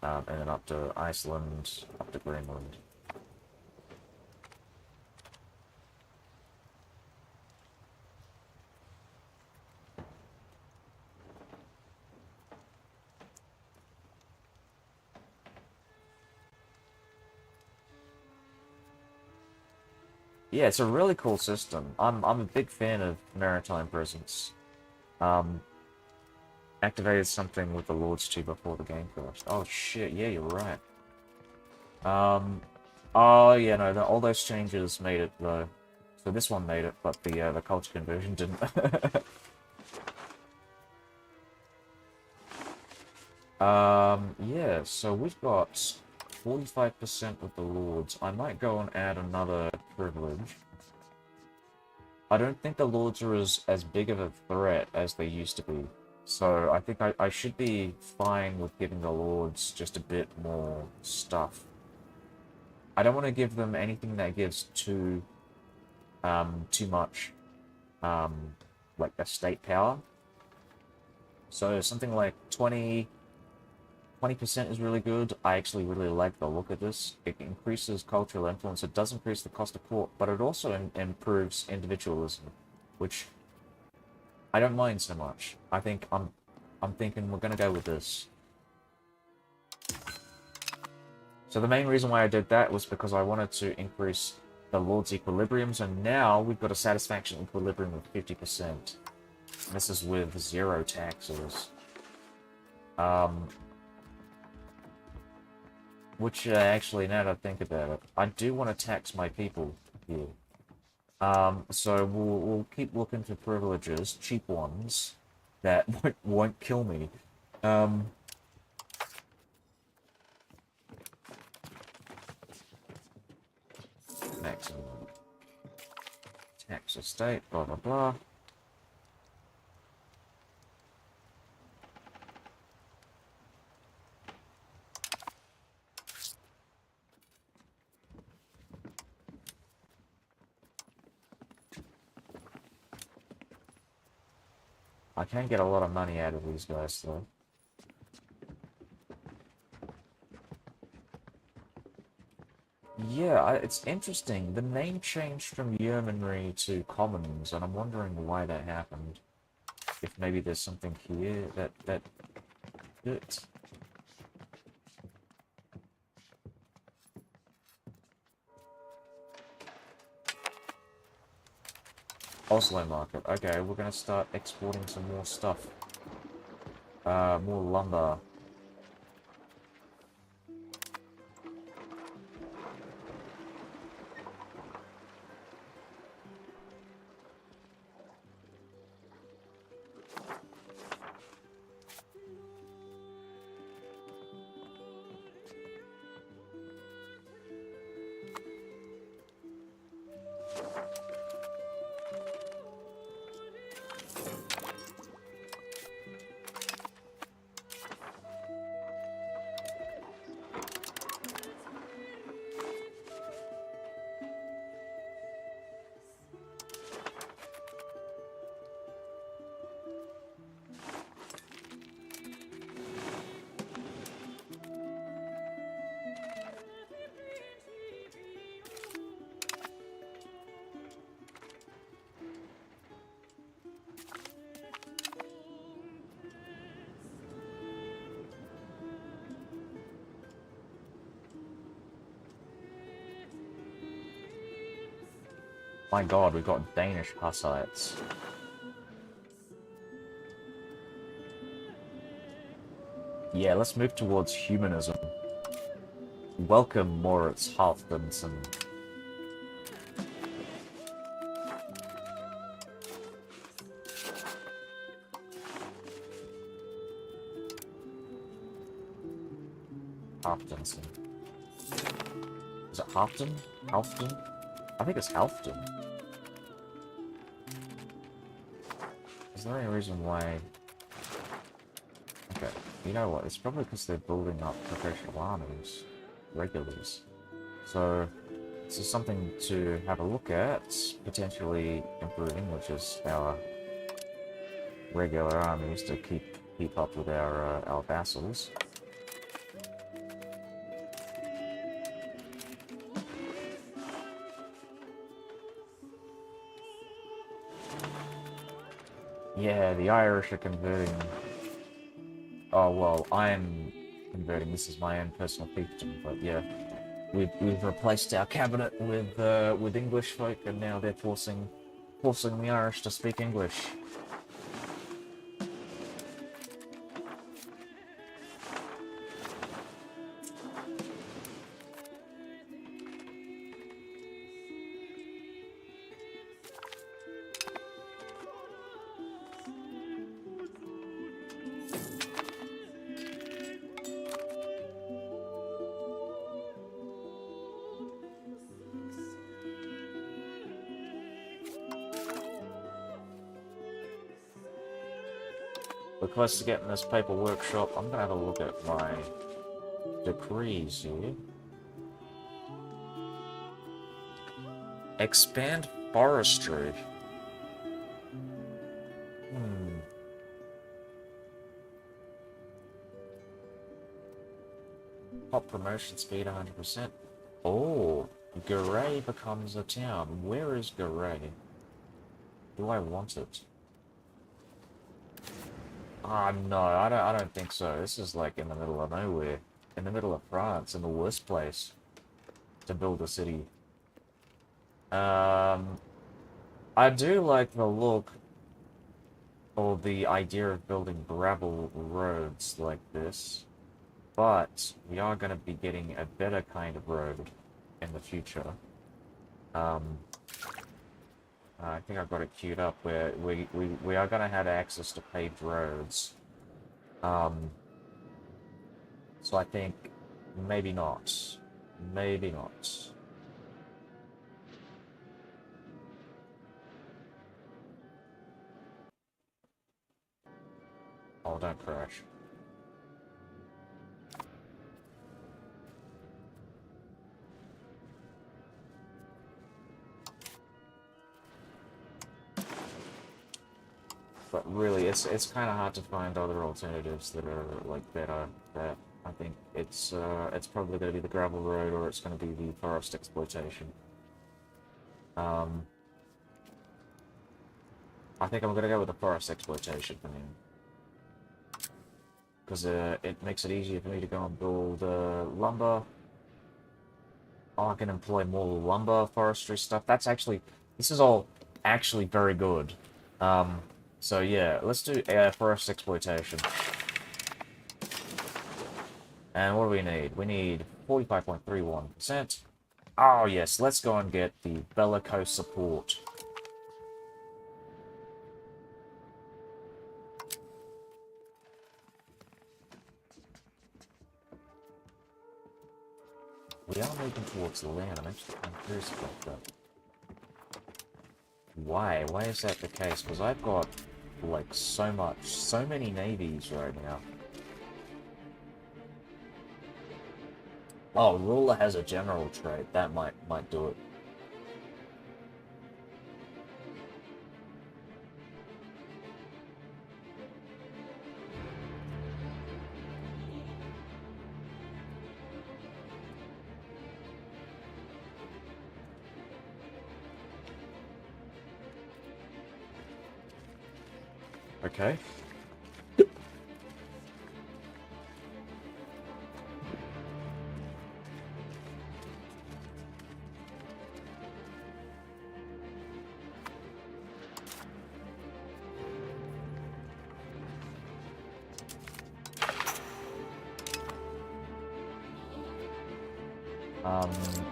and then up to Iceland, up to Greenland. Yeah, it's a really cool system. I'm a big fan of maritime presence. Activated something with the Lords 2 before the game crashed. Oh shit, yeah, you're right. Oh yeah, no, all those changes made it though. So this one made it, but the culture conversion didn't. Yeah, so we've got 45% of the Lords. I might go and add another privilege. I don't think the Lords are as big of a threat as they used to be. So I think I should be fine with giving the Lords just a bit more stuff. I don't want to give them anything that gives too much, like estate power. So something like 20% is really good. I actually really like the look of this. It increases cultural influence. It does increase the cost of port, but it also improves individualism, which I don't mind so much. I think I'm thinking we're gonna go with this. So the main reason why I did that was because I wanted to increase the Lord's equilibriums, and now we've got a satisfaction equilibrium of 50%. This is with 0 taxes. Which, actually, now that I think about it, I do want to tax my people here. So we'll keep looking for privileges, cheap ones, that won't kill me. Maximum tax estate, blah blah blah. I can get a lot of money out of these guys, though. Yeah, it's interesting. The name changed from Yeomanry to Commons, and I'm wondering why that happened. If maybe there's something here that it. Oslo market. Okay, we're gonna start exporting some more stuff. More lumber. My god, we've got Danish Hussites. Yeah, let's move towards humanism. Welcome, Moritz Halfdanson. Halfdanson. Is it Halfdan? Halfdan? I think it's Halfdan. Is there any reason why... Okay, you know what, it's probably because they're building up professional armies. Regulars. So, this is something to have a look at, potentially improving, which is our regular armies to keep up with our vassals. Yeah, the Irish are converting. Oh well, I'm converting. This is my own personal fiefdom, but yeah, we've replaced our cabinet with English folk, and now they're forcing the Irish to speak English. We're close to getting this paper workshop. I'm gonna have a look at my decrees here. Expand forestry. Top promotion speed 100%. Oh, Garay becomes a town. Where is Garay? Do I want it? Ah, no, I don't think so. This is like in the middle of nowhere. In the middle of France, in the worst place to build a city. I do like the look or the idea of building gravel roads like this, but we are going to be getting a better kind of road in the future. I think I've got it queued up where we are going to have access to paved roads. So I think maybe not. Maybe not. Oh, don't crash. But really, it's kind of hard to find other alternatives that are like better. That I think it's probably going to be the gravel road or it's going to be the forest exploitation. Um, I think I'm going to go with the forest exploitation for now because it makes it easier for me to go and build lumber. Oh, I can employ more lumber forestry stuff. This is all actually very good. So yeah, let's do forest exploitation. And what do we need? We need 45.31%. Oh yes, let's go and get the bellicose support. We are moving towards the land. I'm curious about that. Why? Why is that the case? Because I've got, like, so many navies right now. Oh, ruler has a general trait. That might do it. Okay.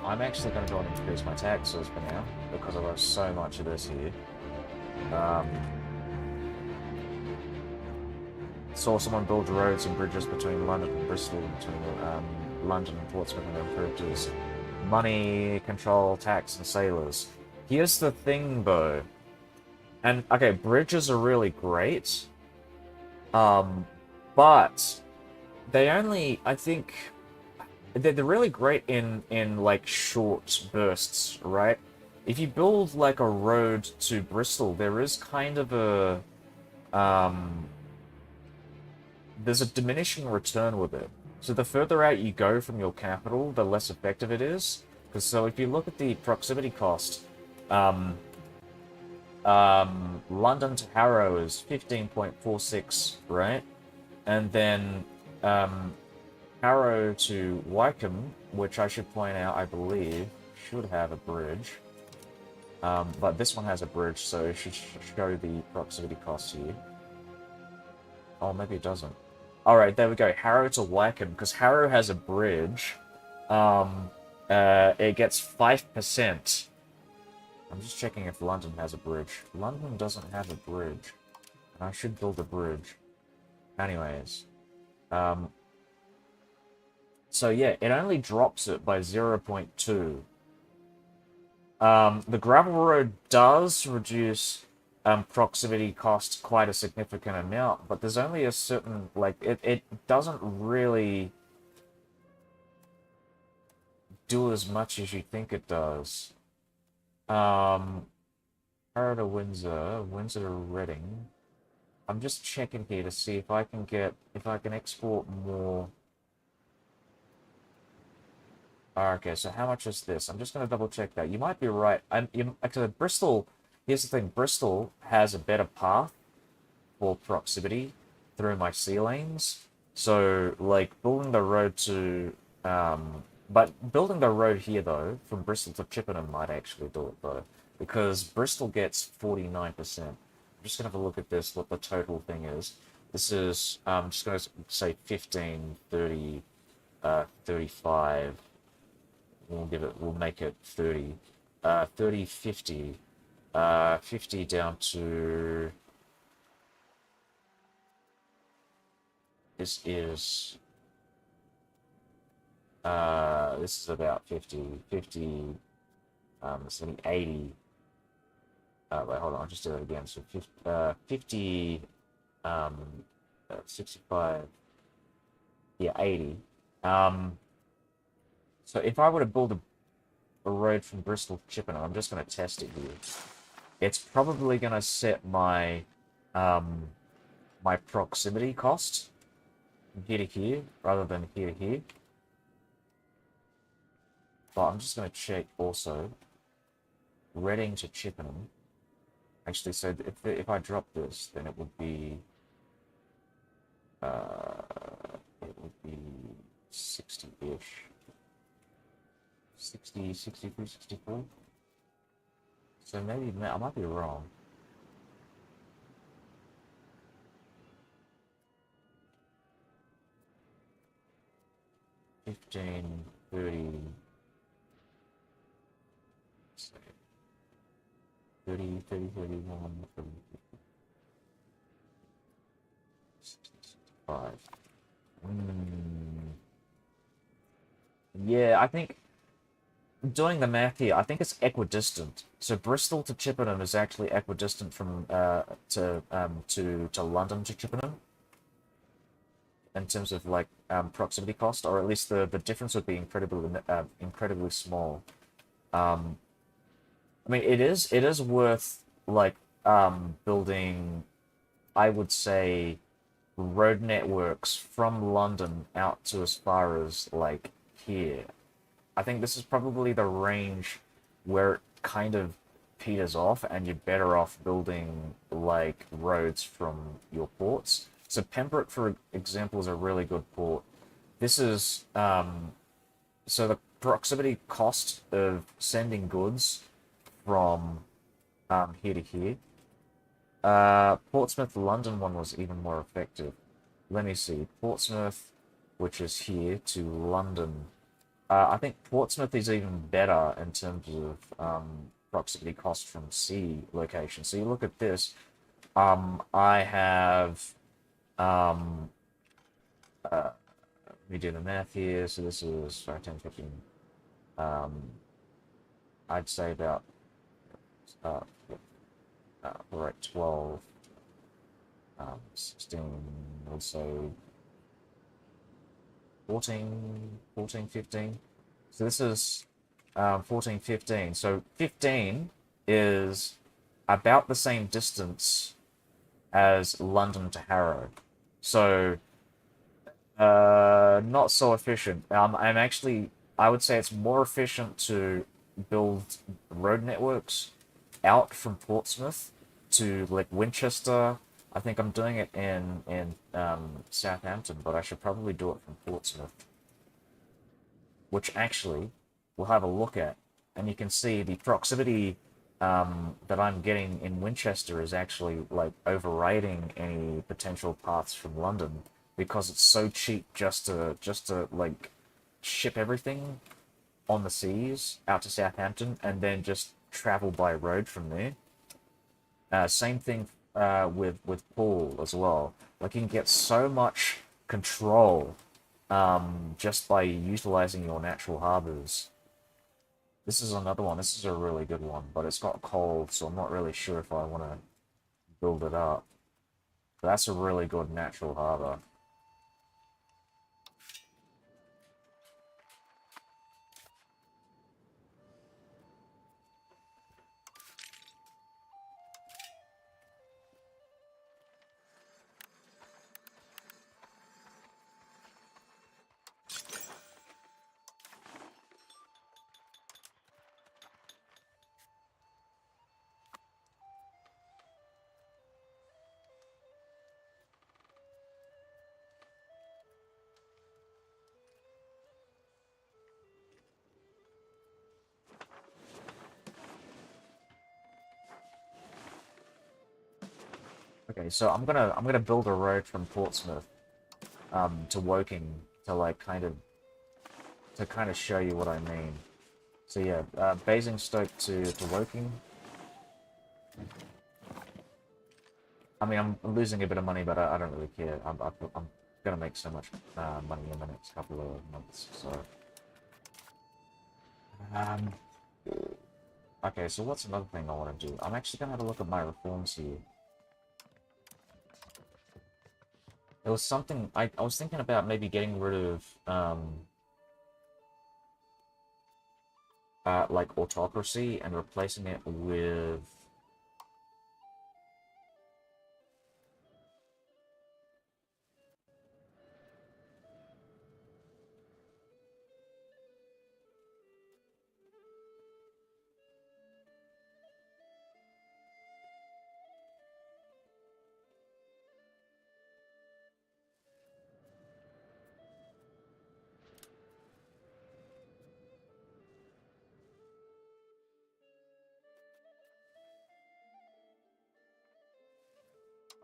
I'm actually going to go and increase my taxes for now, because I've got so much of this here. Saw someone build roads and bridges between London and Bristol, between London and Portsmouth, and improved his money, control, tax, and sailors. Here's the thing, though. And, okay, bridges are really great. But they only, I think... They're really great in like short bursts, right? If you build like a road to Bristol, there is kind of a there's a diminishing return with it. So the further out you go from your capital, the less effective it is. Because so if you look at the proximity cost, London to Harrow is 15.46, right? And then Harrow to Wycombe, which I should point out, I believe, should have a bridge. But this one has a bridge, so it should show the proximity cost here. Oh, maybe it doesn't. Alright, there we go. Harrow to Wycombe, because Harrow has a bridge. It gets 5%. I'm just checking if London has a bridge. London doesn't have a bridge. And I should build a bridge. Anyways. So yeah, it only drops it by 0.2. The gravel road does reduce proximity cost quite a significant amount, but there's only a certain, like, it doesn't really do as much as you think it does. Harrow to Windsor, Windsor to Reading. I'm just checking here to see if I can export more. Okay, so how much is this? I'm just going to double check that. You might be right. Actually, Bristol, here's the thing. Bristol has a better path for proximity through my sea lanes. So, like, building the road to... but building the road here, though, from Bristol to Chippenham might actually do it, though. Because Bristol gets 49%. I'm just going to have a look at this, what the total thing is. This is, I'm just going to say 15, 30, 35... we'll make it 30. 30, 50. 50 down to... This is about 50. 50, it's gonna be 80. Wait, hold on, I'll just do that again. So 50, 65, yeah, 80. So if I were to build a road from Bristol to Chippenham, I'm just going to test it here. It's probably going to set my um, my proximity cost from here to here rather than here to here. But I'm just going to check also Reading to Chippenham. Actually, so if I drop this, then it would be 60-ish. 60, 63, 64. So maybe I might be wrong. 15, 30, 30, 30, 31, 30, 65. Yeah, I think doing the math here, I think it's equidistant. So Bristol to Chippenham is actually equidistant from to London to Chippenham in terms of like proximity cost, or at least the difference would be incredibly small. Um, I mean, it is worth like building, I would say, road networks from London out to as far as like here. I think this is probably the range where it kind of peters off, and you're better off building like roads from your ports. So Pembroke, for example, is a really good port. This is so the proximity cost of sending goods from here to here. Portsmouth London one was even more effective. Let me see. Portsmouth, which is here, to London. I think Portsmouth is even better in terms of proximity cost from sea location. So you look at this. I have let me do the math here. So this is 5, 10, 15. I'd say about uh, we're at 12, 16, also 14, 14, 15. So this is 14, 15. So 15 is about the same distance as London to Harrow. So not so efficient. I'm actually, I would say it's more efficient to build road networks out from Portsmouth to like Winchester. I think I'm doing it in Southampton, but I should probably do it from Portsmouth, which actually we'll have a look at, and you can see the proximity that I'm getting in Winchester is actually like overriding any potential paths from London because it's so cheap just to like ship everything on the seas out to Southampton and then just travel by road from there. Same thing with Paul as well. Like you can get so much control just by utilizing your natural harbors. This is another one. This is a really good one, but it's got cold, so I'm not really sure if I want to build it up. But that's a really good natural harbor. Okay, so I'm gonna build a road from Portsmouth to Woking to like kind of show you what I mean. So yeah, Basingstoke to Woking. I mean, I'm losing a bit of money, but I don't really care. I'm gonna make so much money in the next couple of months. So, um, okay. So what's another thing I want to do? I'm actually gonna have a look at my reforms here. There was something I was thinking about maybe getting rid of like autocracy and replacing it with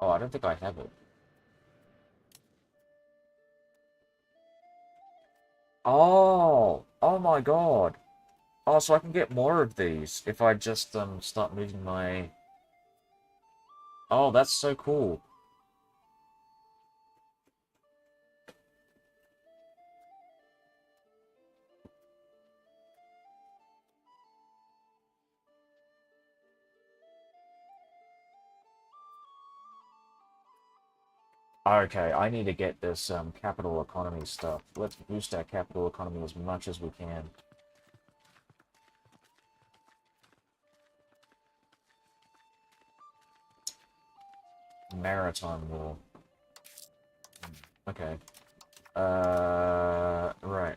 Oh, I don't think I have it. Oh! Oh my god! Oh, so I can get more of these if I just start moving my... Oh, that's so cool. Okay, I need to get this capital economy stuff. Let's boost our capital economy as much as we can. Maritime war. Okay. Right.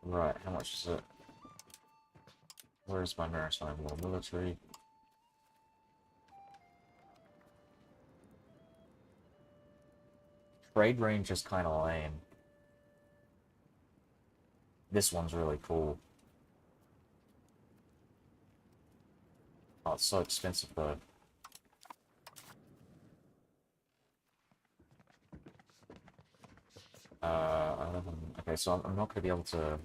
Right, how much is it? Where's my maritime war? Military. Trade range is kind of lame. This one's really cool. Oh, it's so expensive though. Okay, so I'm not gonna be able to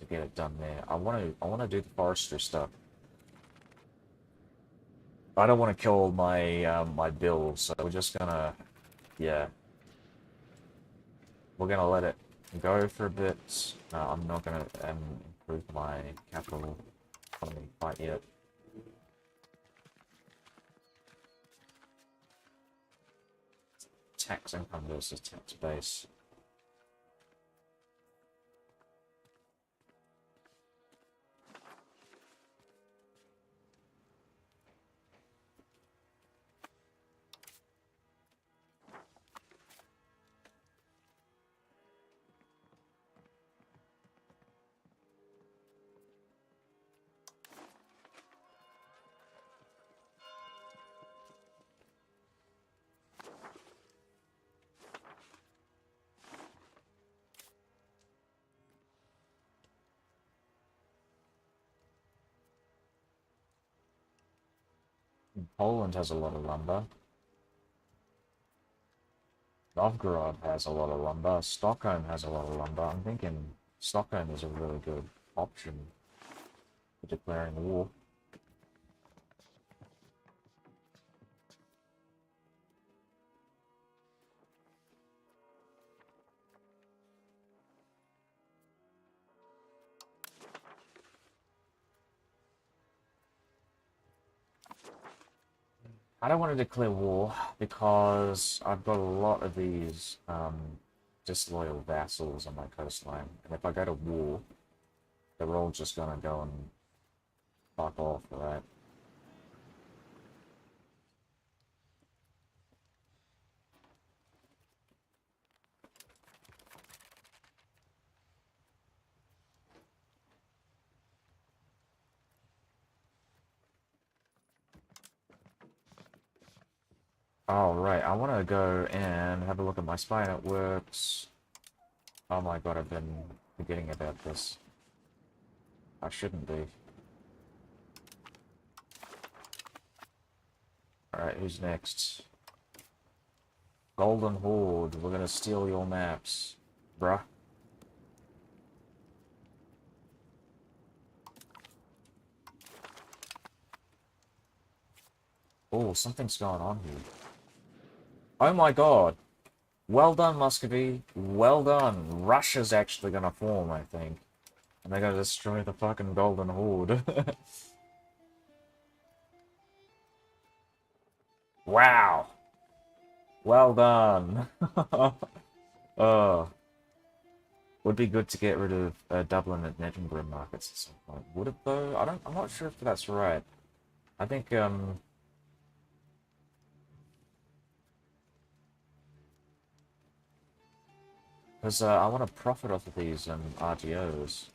get it done there. I wanna do the forester stuff. I don't want to kill my my bills, so we're just gonna, yeah, we're gonna let it go for a bit. No, I'm not gonna improve my capital economy quite yet. Tax income versus tax base. Poland has a lot of lumber. Novgorod has a lot of lumber. Stockholm has a lot of lumber. I'm thinking Stockholm is a really good option for declaring war. I don't want to declare war because I've got a lot of these disloyal vassals on my coastline, and if I go to war, they're all just gonna go and fuck off, right? Oh, right, I want to go and have a look at my spy networks. Oh my god, I've been forgetting about this. I shouldn't be. Alright, who's next? Golden Horde, we're gonna steal your maps, bruh. Oh, something's going on here. Oh my god. Well done, Muscovy. Well done. Russia's actually gonna form, I think. And they're gonna destroy the fucking Golden Horde. Wow. Well done. Would be good to get rid of Dublin and Edinburgh markets at some point. Would it though? I'm not sure if that's right. I think, because I want to profit off of these RTOs.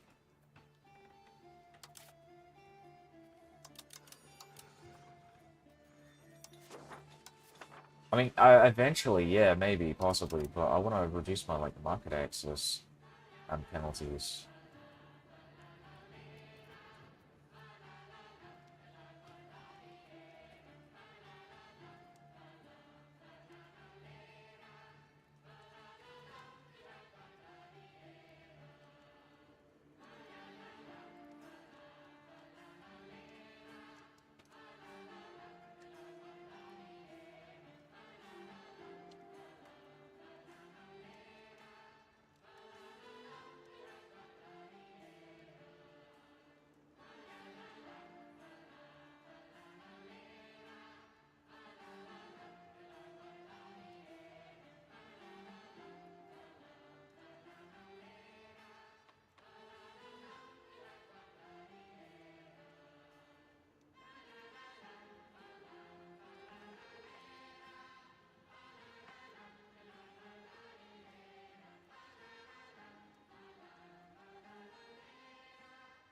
I mean, eventually, yeah, maybe, possibly, but I want to reduce my, like, market access and penalties.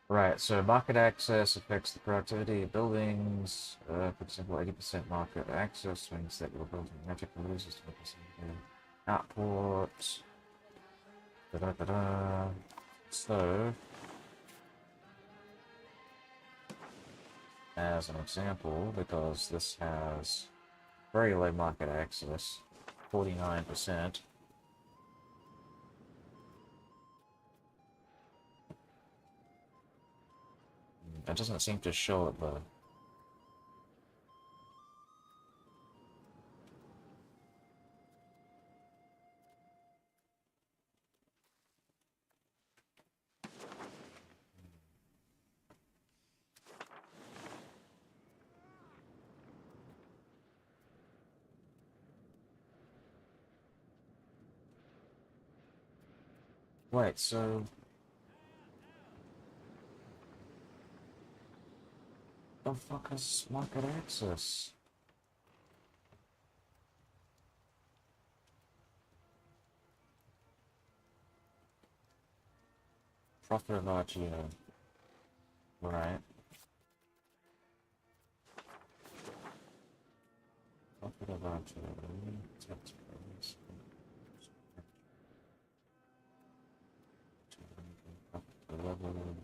Right, so market access affects the productivity of buildings. For example, 80% market access means that your building magically loses 20% output. Da -da -da -da. So, as an example, because this has very low market access, 49%. That doesn't seem to show it though. Wait, so the fuck is market access? Profit of RGO. Right. Profit of RGO. Tax credits. Profit level.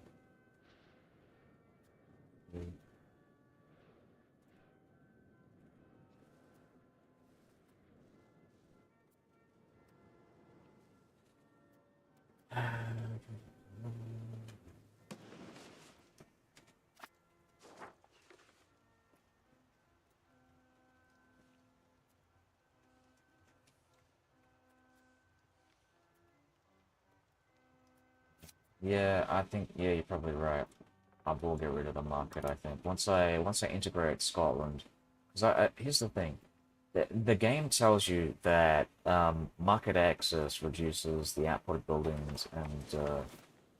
Yeah, I think yeah, you're probably right. I will get rid of the market, I think. Once I integrate Scotland. Because here's the thing. The game tells you that market access reduces the output of buildings and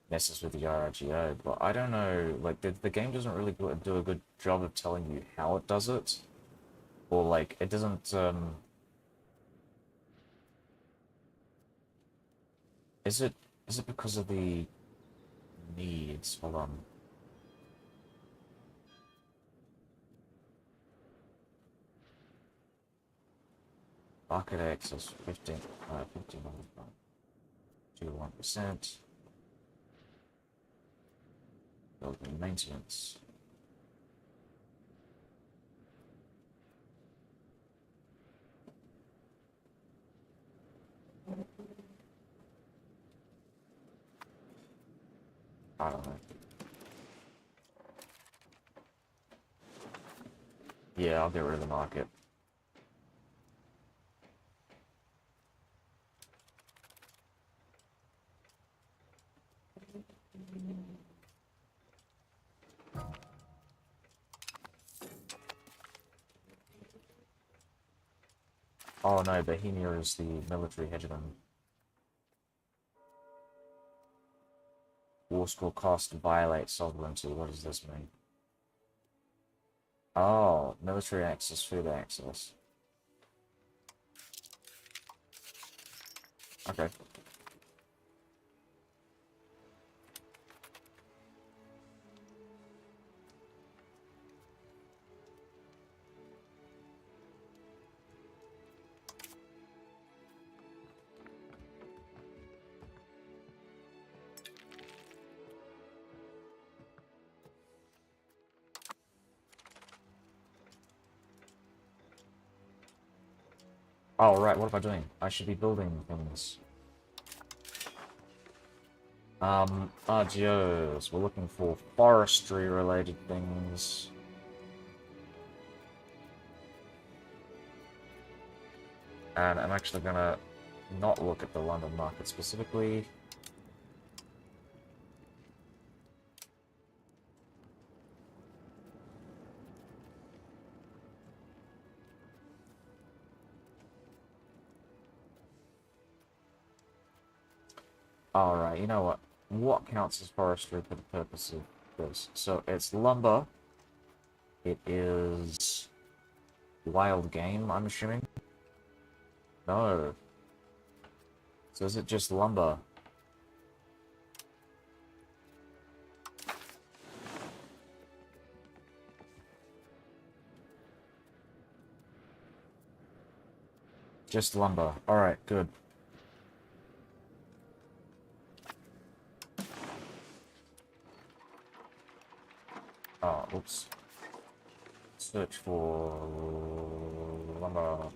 messes with the RGO, but I don't know, like, the game doesn't really do a good job of telling you how it does it. Or, like, it doesn't, is it, is it because of the needs? Hold on. Market access, 51%. Building maintenance. I don't know. Yeah, I'll get rid of the market. Oh no, Bohemia is the military hegemon. War score cost violate sovereignty. What does this mean? Oh, military access, food access. Okay. Oh, right, what am I doing? I should be building things. RGOs. We're looking for forestry-related things. And I'm actually gonna not look at the London market specifically. Alright, you know what? What counts as forestry for the purpose of this? So it's lumber. It is wild game, I'm assuming? No. So is it just lumber? Just lumber. Alright, good. Oh, oops. Search for lumber.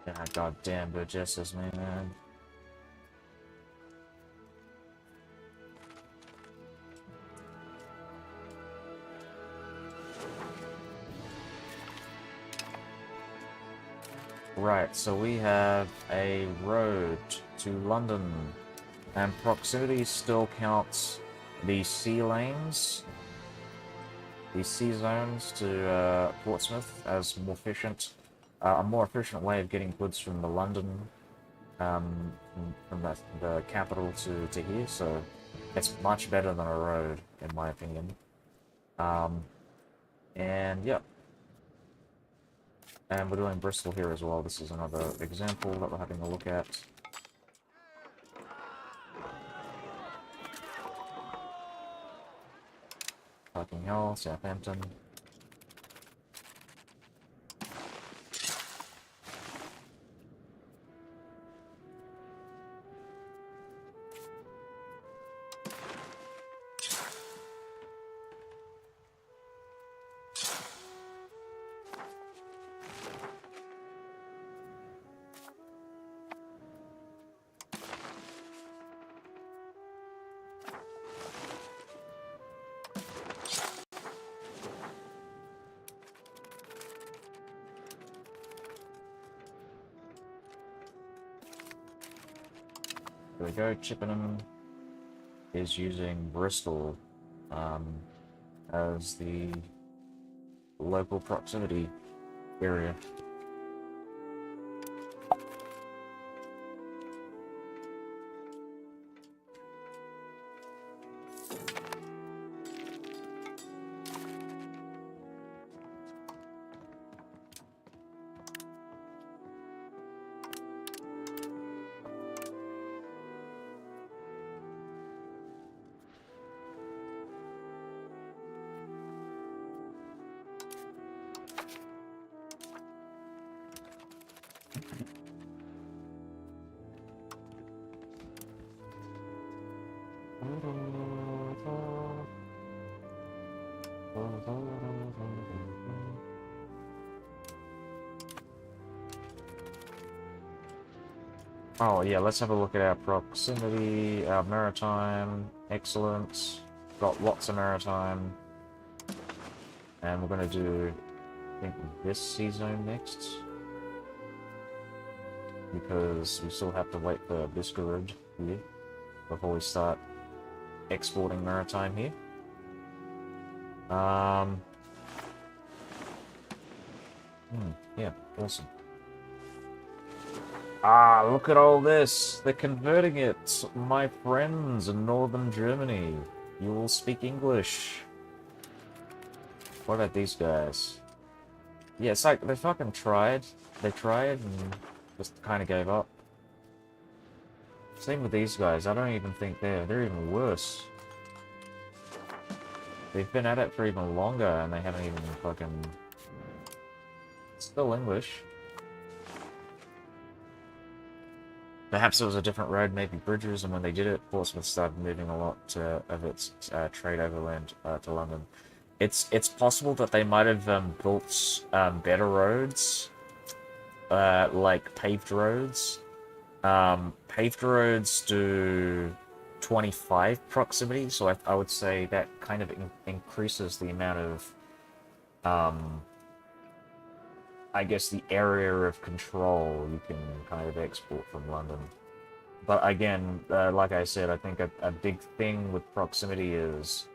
Yeah, goddamn Burgesses, man. Right, so we have a road to London, and proximity still counts the sea lanes, the sea zones to Portsmouth as more efficient, a more efficient way of getting goods from the London, from the capital to here. So it's much better than a road, in my opinion. And yeah. And we're doing Bristol here as well. This is another example that we're having a look at. Fucking hell, Southampton. There we go. Chippenham is using Bristol as the local proximity area. Oh yeah, let's have a look at our proximity, our maritime, excellent. Got lots of maritime. And we're gonna do, I think, this sea zone next. Because we still have to wait for Biscarrood here before we start exporting maritime here. Yeah, awesome. Ah, look at all this. They're converting it. My friends in northern Germany. You all speak English. What about these guys? Yeah, it's like they fucking tried. They tried and just kind of gave up. Same with these guys. I don't even think they're even worse. They've been at it for even longer, and they haven't even fucking... Still English. Perhaps it was a different road, maybe bridges, and when they did it, Portsmouth started moving a lot of its trade overland to London. It's possible that they might have built better roads, like paved roads. Paved roads do 25 proximity, so I would say that kind of increases the amount of, I guess, the area of control you can kind of export from London. But again, like I said, I think a big thing with proximity is,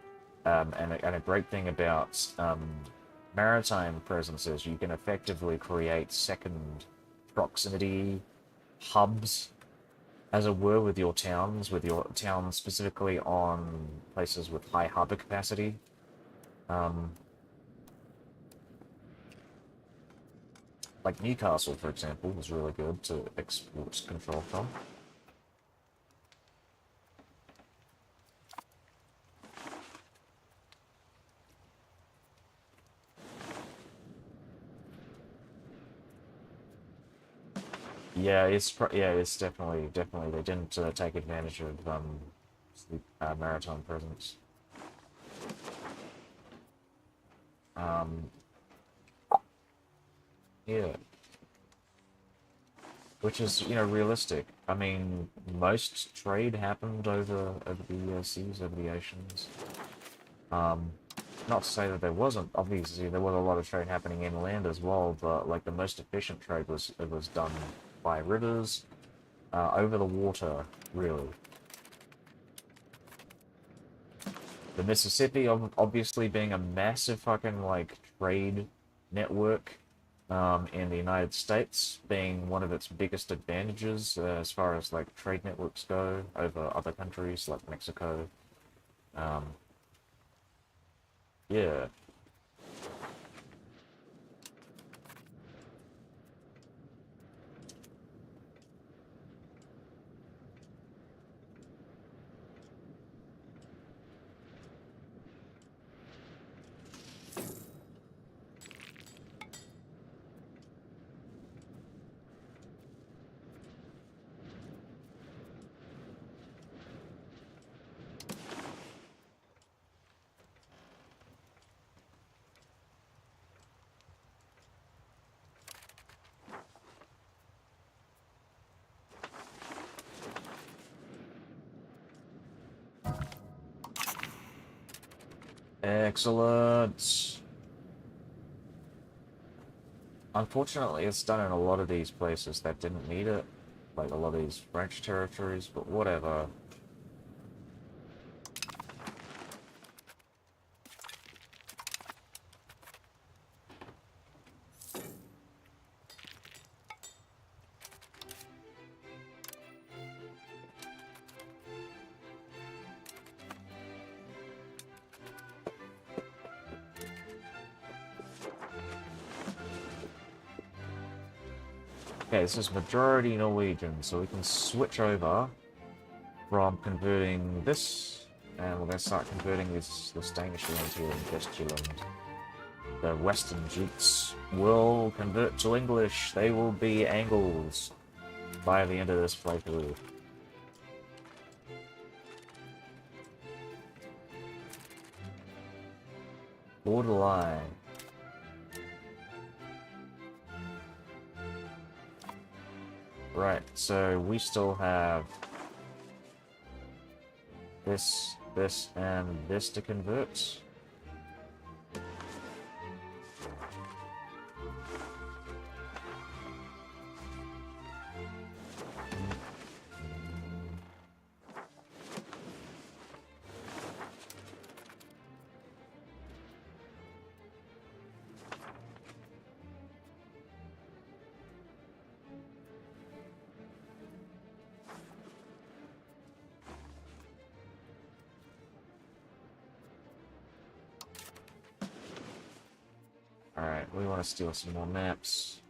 and a great thing about maritime presence is you can effectively create second proximity hubs, as it were, with your towns specifically on places with high harbour capacity. Like Newcastle, for example, was really good to export control from. Yeah, it's definitely they didn't take advantage of the maritime presence. Yeah, which is, you know, realistic. I mean, most trade happened over the seas, over the oceans. Not to say that there wasn't. Obviously, there was a lot of trade happening inland as well, but like the most efficient trade was done by rivers, over the water, really. The Mississippi, obviously being a massive fucking like trade network, in the United States, being one of its biggest advantages as far as like trade networks go over other countries like Mexico. Yeah. Excellent. Unfortunately, it's done in a lot of these places that didn't need it, like a lot of these French territories, but whatever. Okay, this is majority Norwegian, so we can switch over from converting this, and we're going to start converting this Danish land here in Vestjylland. The Western Dukes will convert to English. They will be Angles by the end of this playthrough. Borderline. Right, so we still have this, and this to convert. Alright, we want to steal some more maps.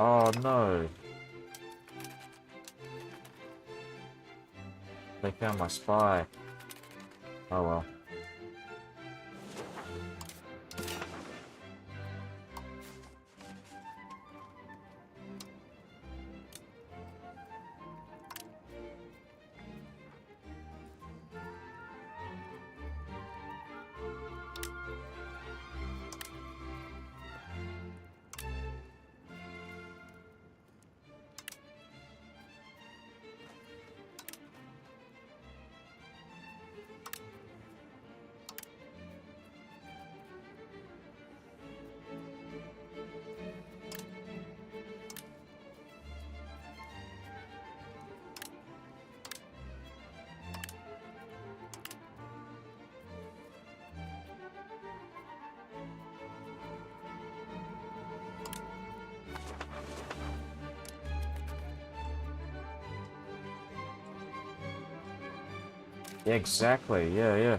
Oh no. They found my spy. Oh well. Yeah, exactly. Yeah, yeah.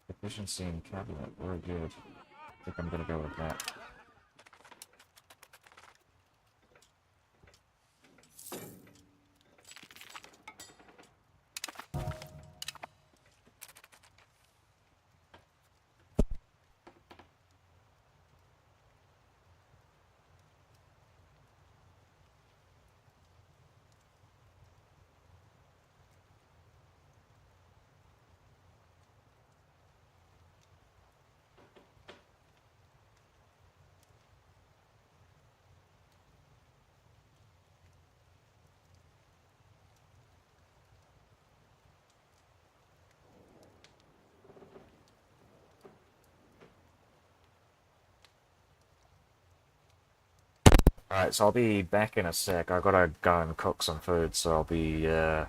Efficiency in cabinet. Very good. I think I'm gonna go with that. Alright, so I'll be back in a sec. I gotta go and cook some food, so I'll be, I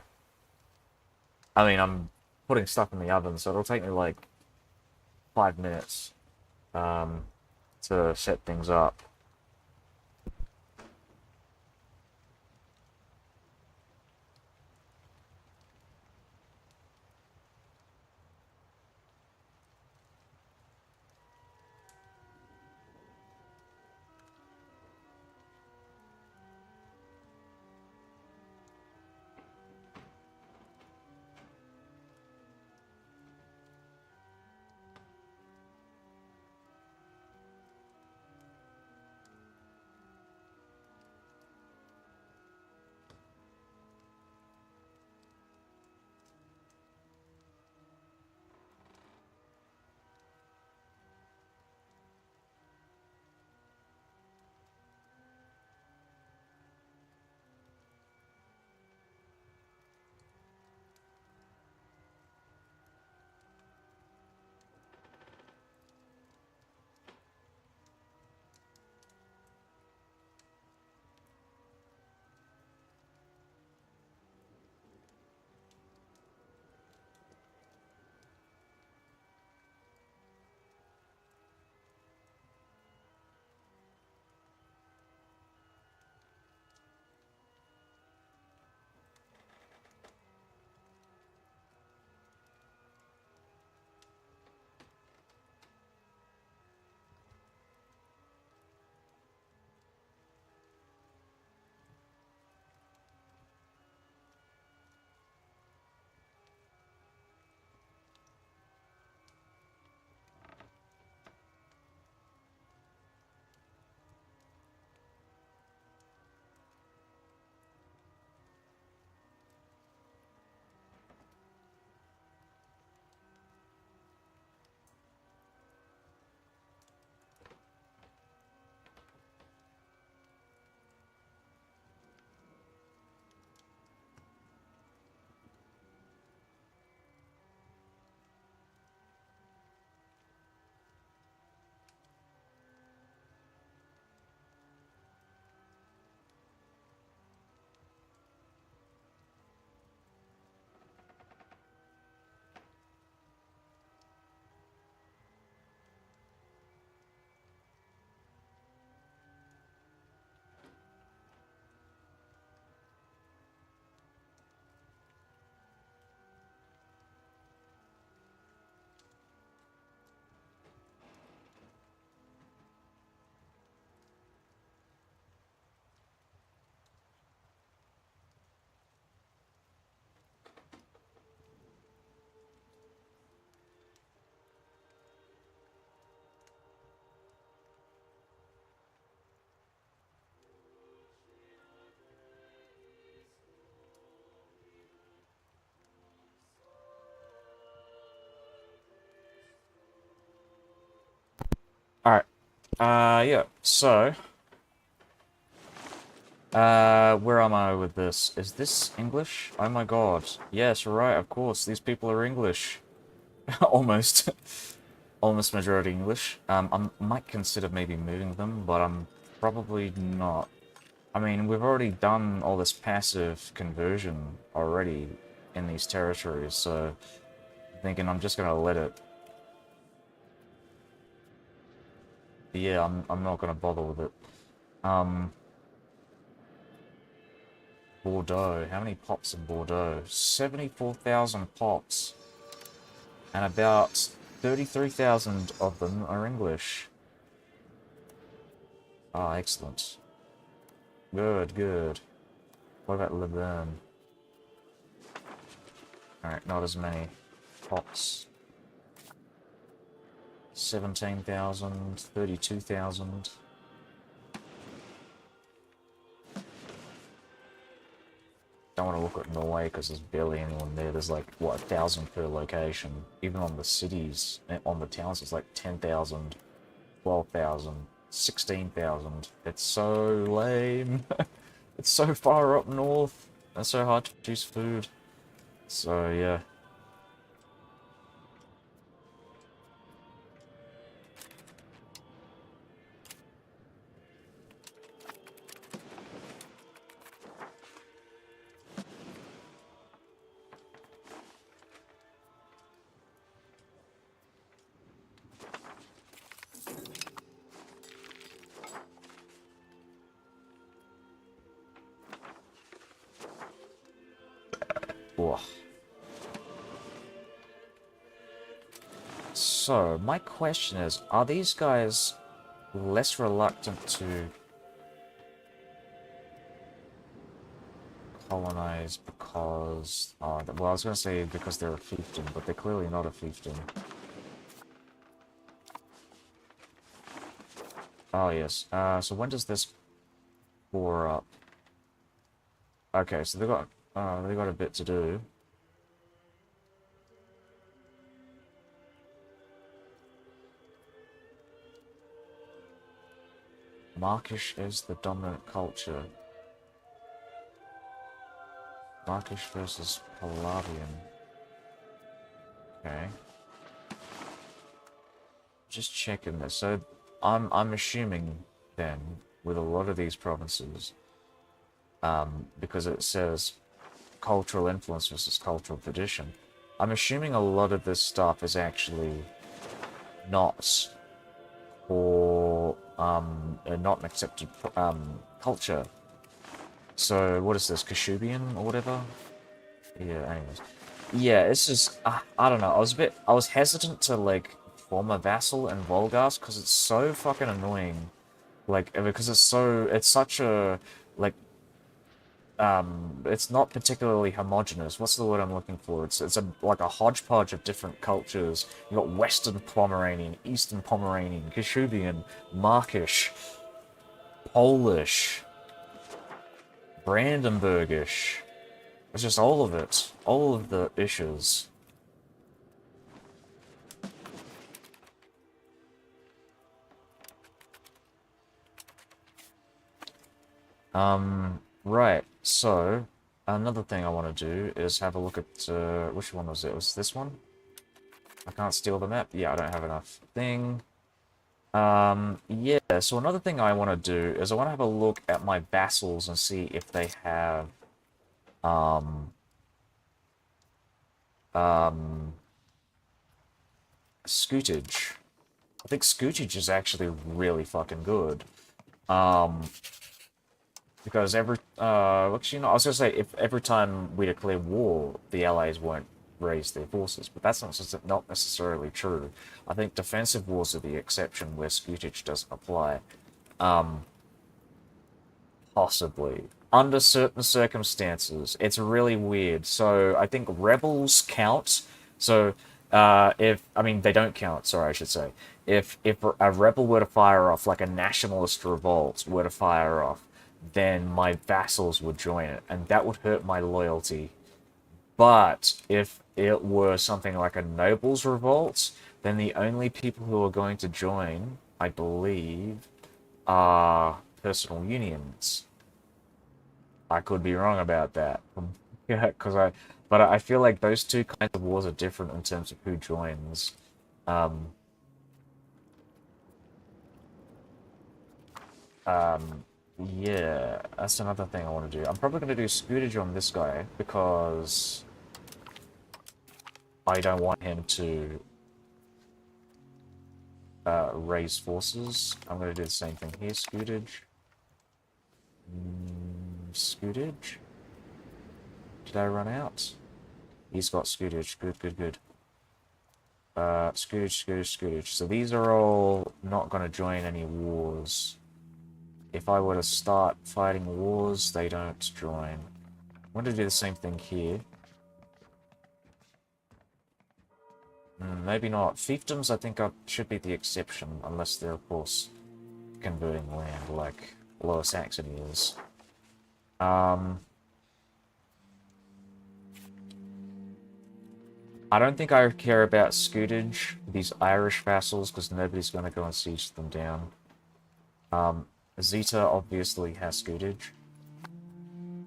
mean, I'm putting stuff in the oven, so it'll take me like 5 minutes, um, to set things up. Yeah, so, where am I with this? Is this English? Oh my god. Yes, right, of course, these people are English. Almost. Almost majority English. I might consider maybe moving them, but I'm probably not. I mean, we've already done all this passive conversion already in these territories, so I'm thinking I'm just gonna let it. Yeah, I'm not gonna bother with it. Um, Bordeaux. How many pops in Bordeaux? 74,000 pops, and about 33,000 of them are English. Ah, excellent. Good, good. What about Laverne? Alright, not as many pops. 17,000, 32,000. Don't want to look at Norway because there's barely anyone there. There's like, what, 1,000 per location. Even on the cities, on the towns, it's like 10,000, 12,000, 16,000. It's so lame. It's so far up north. It's so hard to produce food. So, yeah. Ugh. So, my question is, are these guys less reluctant to colonize because... well, I was going to say because they're a fiefdom, but they're clearly not a fiefdom. Oh, yes. So when does this pour up? Okay, so they got a bit to do. Markish is the dominant culture. Markish versus Palavian. Okay. Just checking this. So I'm assuming then with a lot of these provinces, because it says cultural influence versus cultural tradition, I'm assuming a lot of this stuff is actually not or not an accepted culture. So what is this, Kashubian or whatever? Yeah, anyways. Yeah, it's just, I don't know, I was hesitant to, like, form a vassal in Volgas, because it's so fucking annoying. Like, because it's such a, like, it's not particularly homogenous. What's the word I'm looking for? It's like a hodgepodge of different cultures. You got Western Pomeranian, Eastern Pomeranian, Kashubian, Markish, Polish, Brandenburgish. It's just all of it. All of the issues. Right. So, another thing I want to do is have a look at, which one was it? Was this one? I can't steal the map? Yeah, I don't have enough thing. Yeah, so another thing I want to do is I want to have a look at my vassals and see if they have, um, scootage. I think scootage is actually really fucking good. Because actually, no, I was gonna say, if every time we declare war, the Allies won't raise their forces, but that's not necessarily true. I think defensive wars are the exception where scootage doesn't apply. Possibly. Under certain circumstances. It's really weird. So, I think rebels count. So, I mean, they don't count, sorry, I should say. If a rebel were to fire off, like a nationalist revolt were to fire off, then my vassals would join it, and that would hurt my loyalty. But if it were something like a nobles revolt, then the only people who are going to join I believe, are personal unions. I could be wrong about that. Yeah, but I feel like those two kinds of wars are different in terms of who joins. Um, um, yeah, that's another thing I want to do. I'm probably going to do Scootage on this guy because I don't want him to raise forces. I'm going to do the same thing here. Scootage. Scootage? Did I run out? He's got Scootage. Good, good, good. Scootage, Scootage, Scootage. So these are all not going to join any wars. If I were to start fighting wars, they don't join. I'm going to do the same thing here. Maybe not. Fiefdoms, I think, should be the exception, unless they're, of course, converting land, like Lower Saxony is. I don't think I care about Scootage, these Irish vassals, because nobody's going to go and siege them down. Zeta obviously has Scootage.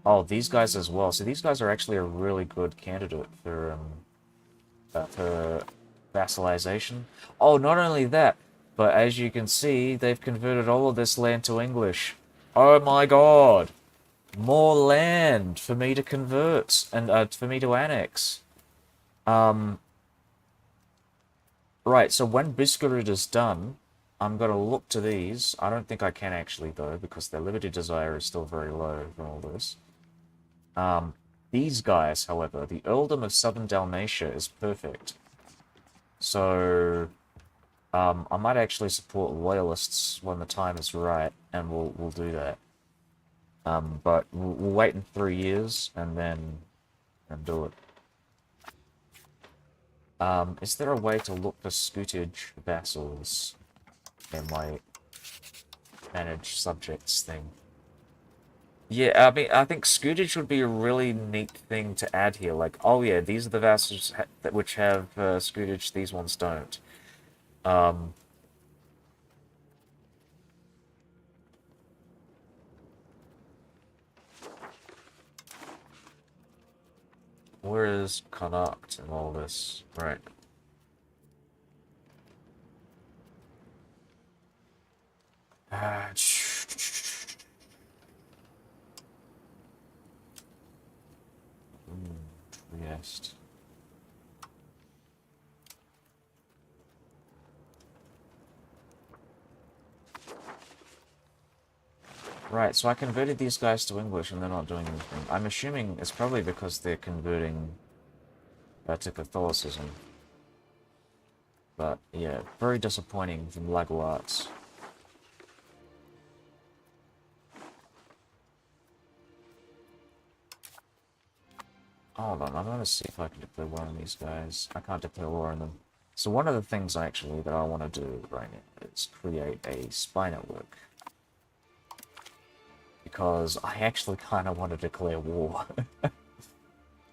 Oh, these guys as well. So these guys are actually a really good candidate for vassalization. Oh, not only that, but as you can see, they've converted all of this land to English. Oh my god! More land for me to convert and for me to annex. Right, so when Biscarud is done, I'm going to look to these. I don't think I can actually, though, because their limited desire is still very low from all this. These guys, however, the Earldom of Southern Dalmatia is perfect. So, I might actually support loyalists when the time is right, and we'll do that. But we'll wait in 3 years, and then do it. Is there a way to look for Scootage vassals in my manage subjects thing? Yeah, I mean, I think Scootage would be a really neat thing to add here. Like, oh yeah, these are the vassals which have Scootage, these ones don't. Where is Connacht and all this? Right. Trieste. Right, so I converted these guys to English and they're not doing anything. I'm assuming it's probably because they're converting to Catholicism. But, yeah, very disappointing from Laguarts. Hold on, I'm gonna see if I can deploy one of these guys. I can't deploy war on them. So one of the things, actually, that I want to do right now is create a spy network. Because I actually kind of want to declare war.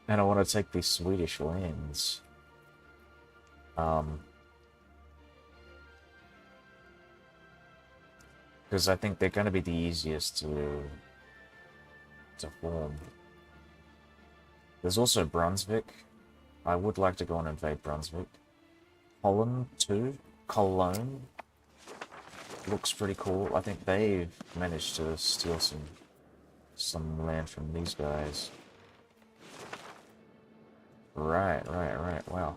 And I want to take these Swedish lands. Because I think they're going to be the easiest to form. There's also Brunswick. I would like to go and invade Brunswick. Holland, too. Cologne. Looks pretty cool. I think they've managed to steal some land from these guys. Right. Wow.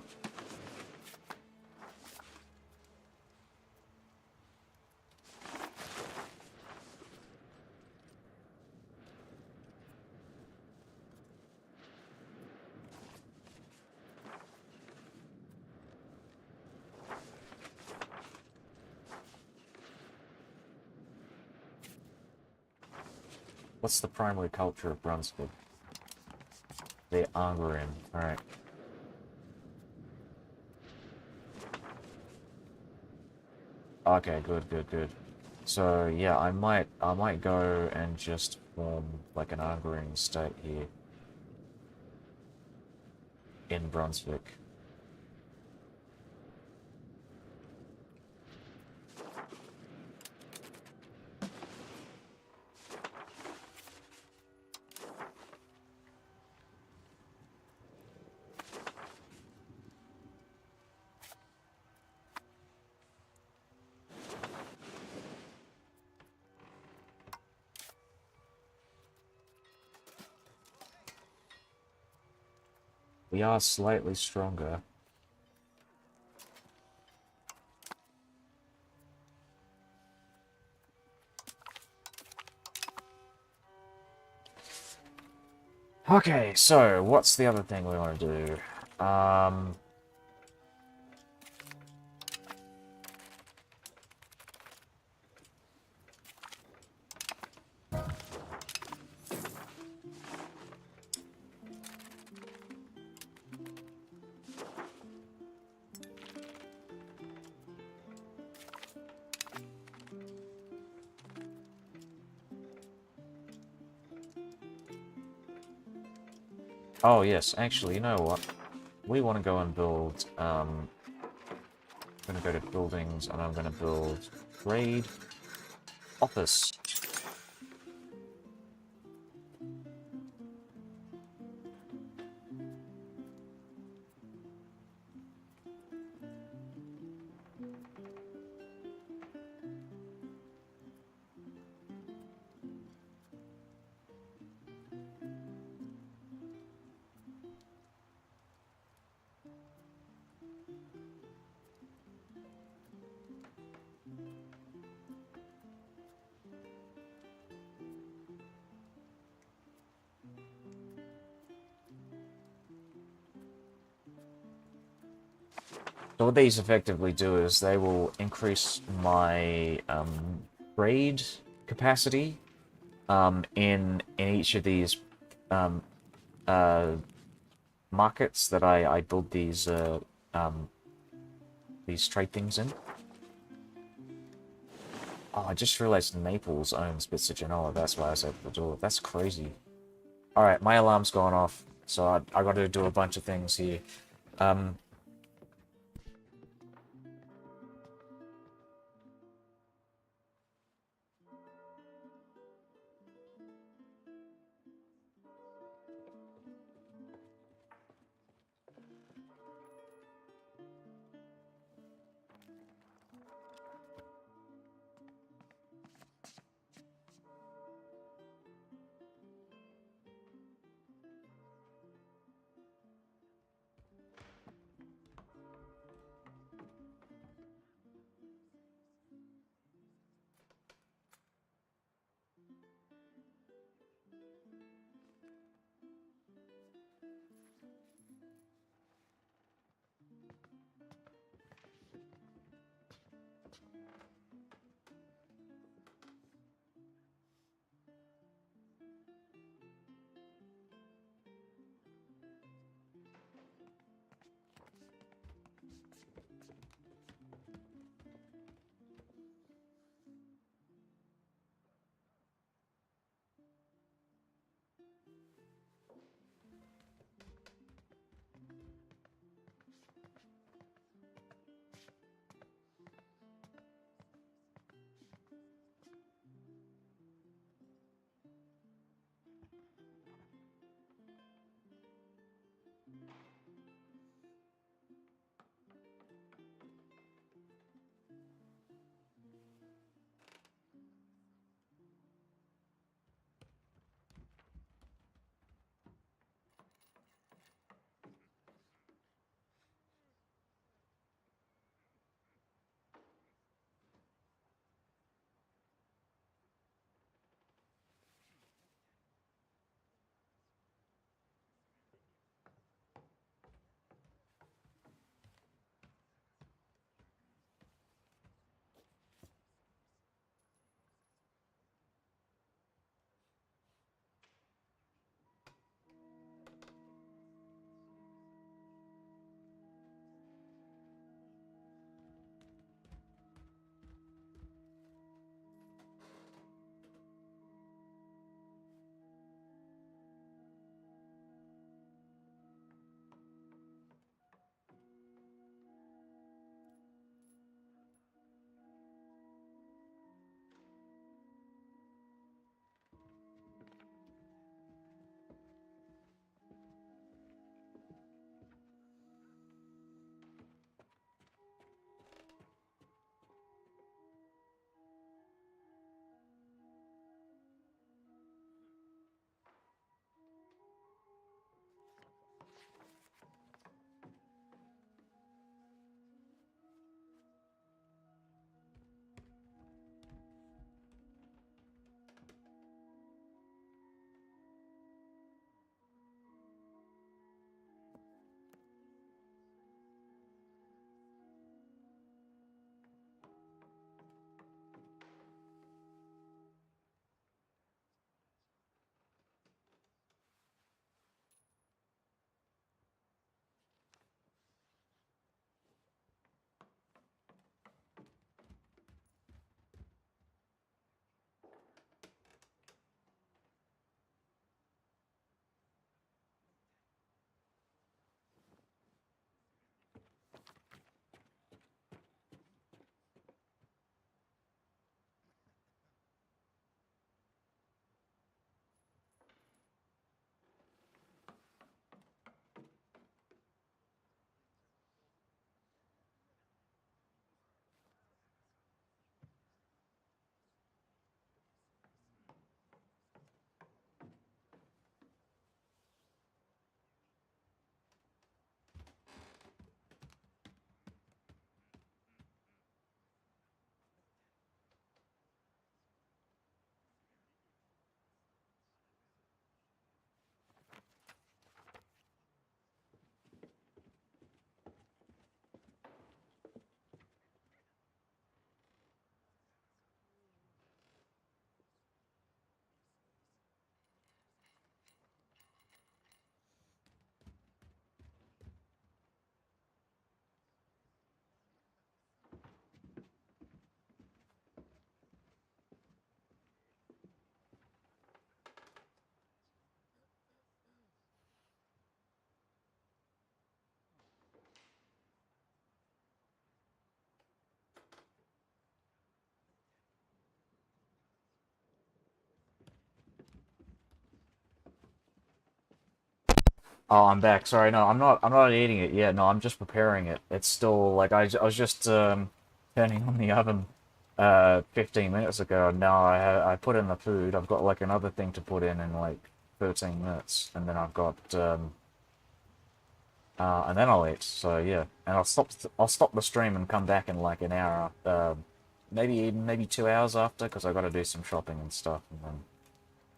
What's the primary culture of Brunswick? They're Angren. Alright. Okay, good. So yeah, I might go and just form like an Angren state here in Brunswick. We are slightly stronger. Okay, so what's the other thing we want to do? Oh yes, actually, you know what? We want to go and build, I'm going to go to buildings, and I'm going to build grade office. So what these effectively do is they will increase my grade capacity in each of these um, uh, markets that I build these trade things in. Oh, I just realized Naples owns bits of Genoa. That's why I was able to do it. That's crazy. All right, my alarm's gone off, so I got to do a bunch of things here. Um, Oh, I'm back. Sorry, no, I'm not eating it yet. No, I'm just preparing it. It's still like I was just turning on the oven 15 minutes ago. And now I put in the food. I've got like another thing to put in like 13 minutes, and then I've got and then I'll eat. So yeah, and I'll stop the stream and come back in like an hour, maybe 2 hours after, because I got to do some shopping and stuff, and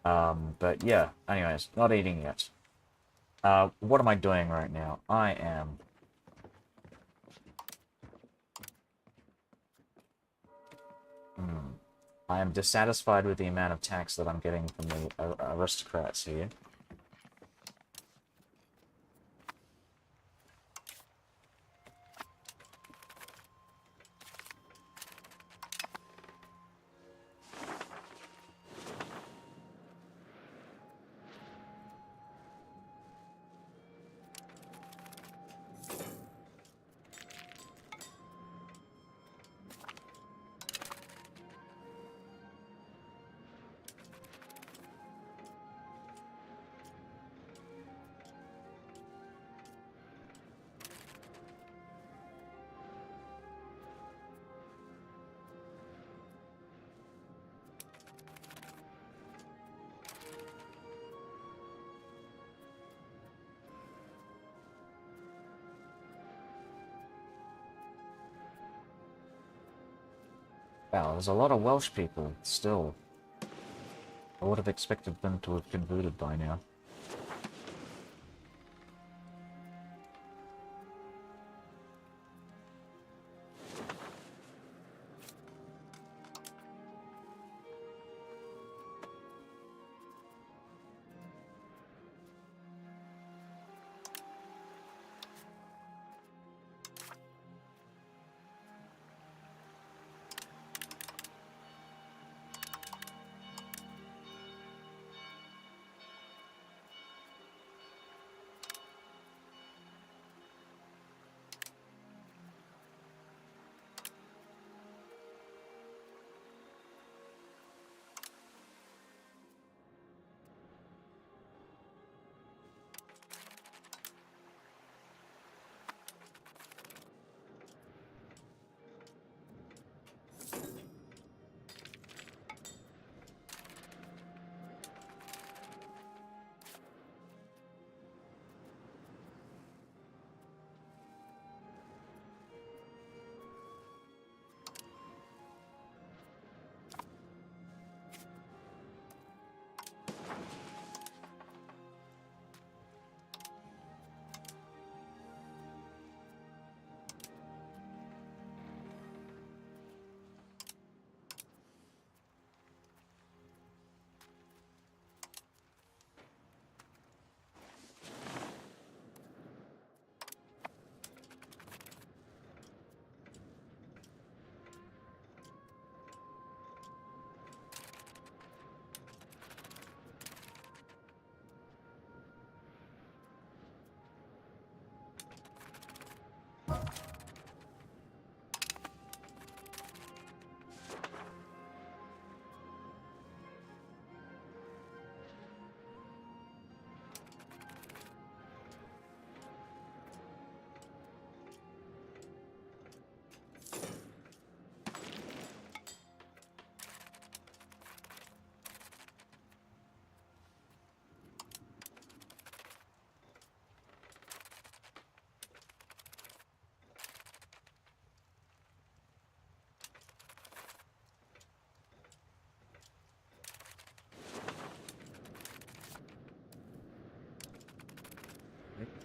then but yeah. Anyways, not eating yet. What am I doing right now? Hmm, I am dissatisfied with the amount of tax that I'm getting from the aristocrats here. Wow, there's a lot of Welsh people still. I would have expected them to have converted by now.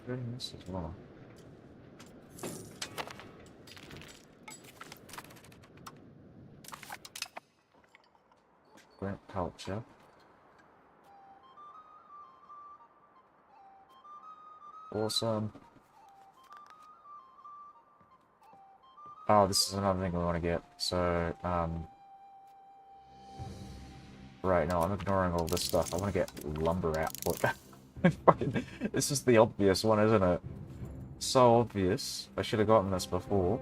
Doing this as well. Great culture. Awesome. Oh, this is another thing we want to get. So, right now I'm ignoring all this stuff. I want to get lumber output. This is the obvious one, isn't it? So obvious. I should have gotten this before.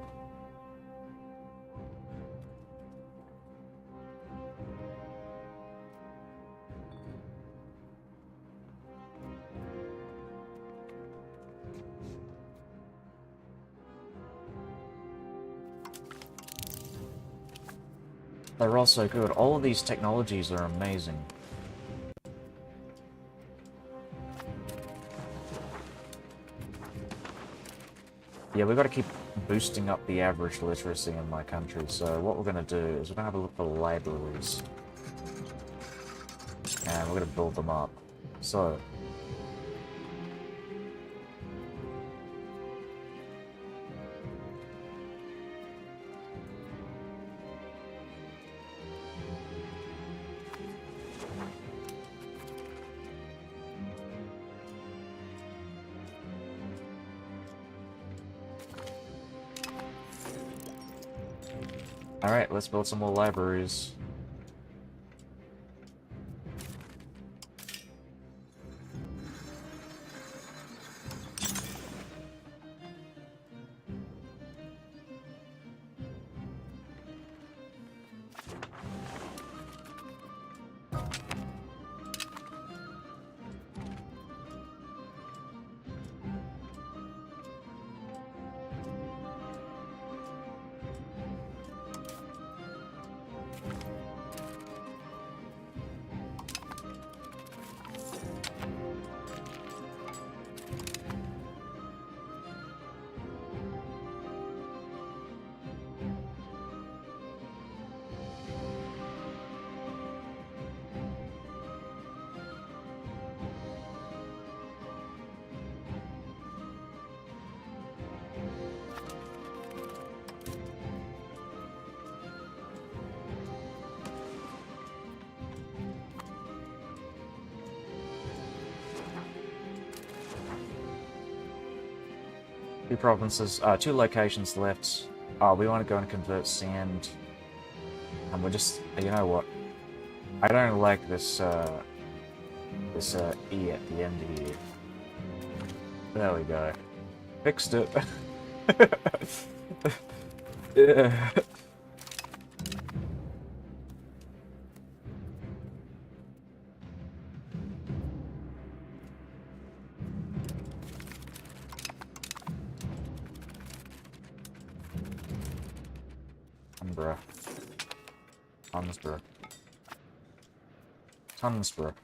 They're all so good. All of these technologies are amazing. Yeah, we've got to keep boosting up the average literacy in my country, so what we're going to do is we're going to have a look for libraries. And we're going to build them up. So... Alright, let's build some more libraries. Two provinces, two locations left. Oh, we want to go and convert sand. And we're just, you know what? I don't like this, this, E at the end here. There we go. Fixed it. Yeah. Bruh. Tons, bruh. Tons, bruh.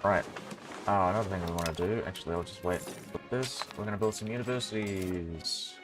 Right. Oh, another thing we want to do, actually, I'll just wait with this. We're going to build some universities.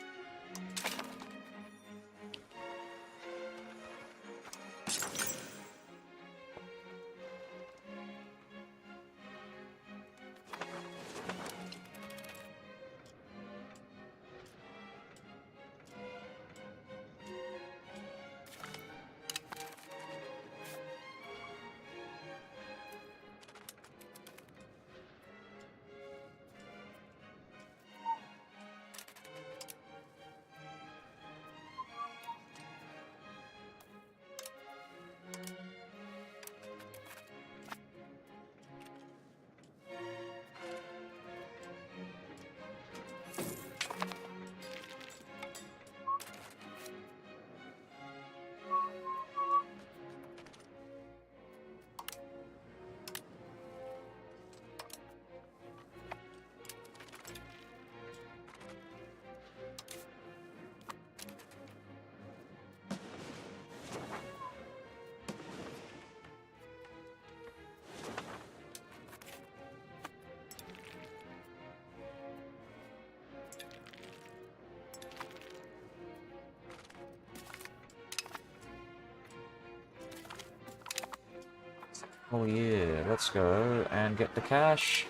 Oh yeah, let's go and get the cash.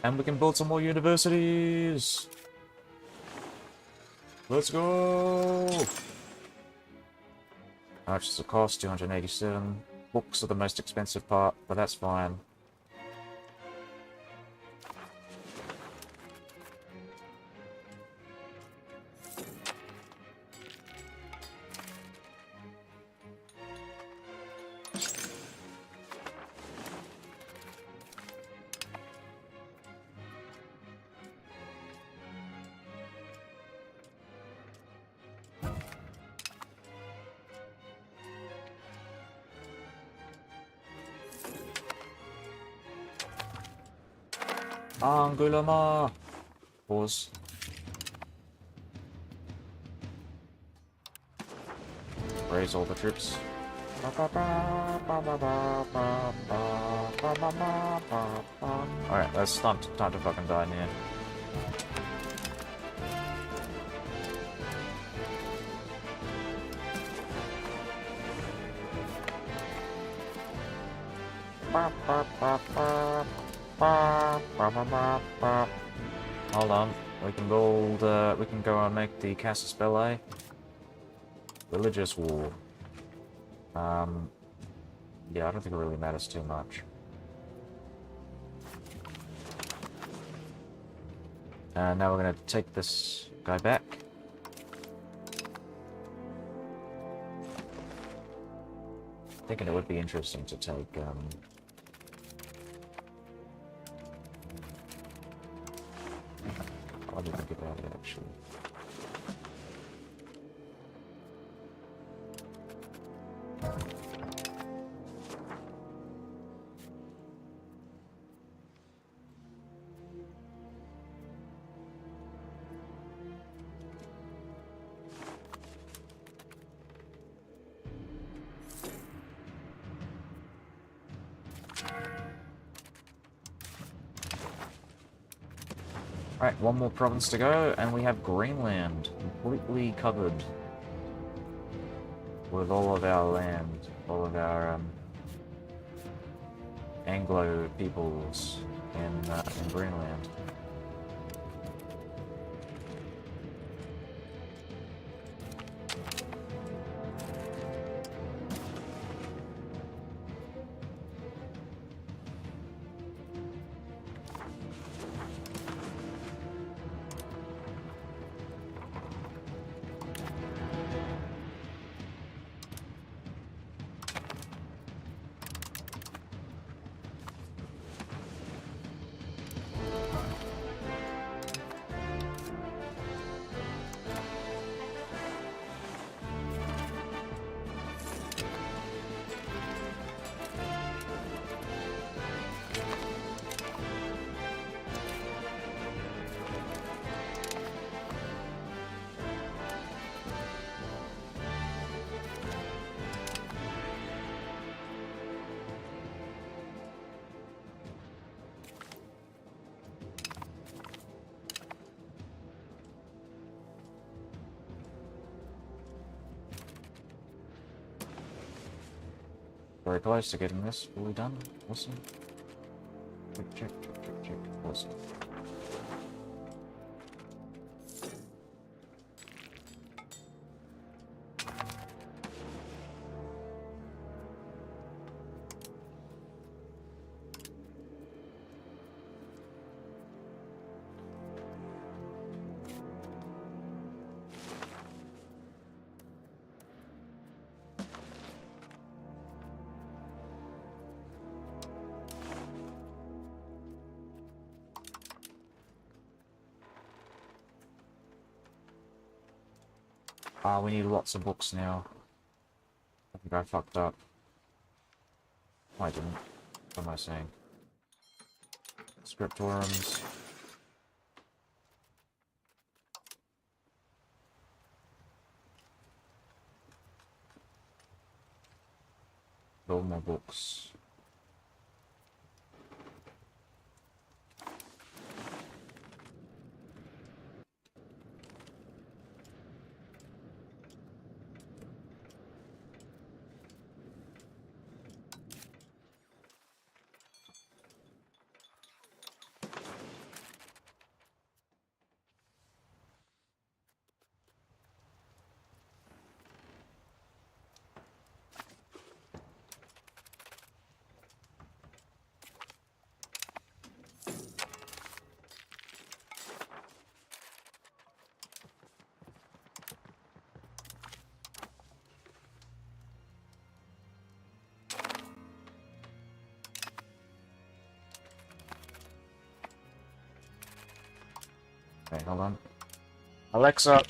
And we can build some more universities. Let's go! How much does it cost? 287. Books are the most expensive part, but that's fine. Angulama! Pause. Raise all the troops. Alright, that's time to fucking die now. Hold on, we can build, we can go and make the Casus Belli. Religious war. Yeah, I don't think it really matters too much. Now we're gonna take this guy back. Thinking it would be interesting to take, what do you think about it, actually? Alright, one more province to go, and we have Greenland completely covered with all of our land, all of our Anglo peoples in Greenland. Very close to getting this fully done. Awesome. Check. Awesome. We need lots of books now. I think I fucked up. I didn't. What am I saying? Scriptorums. Build more books. Okay, hold on. Alexa!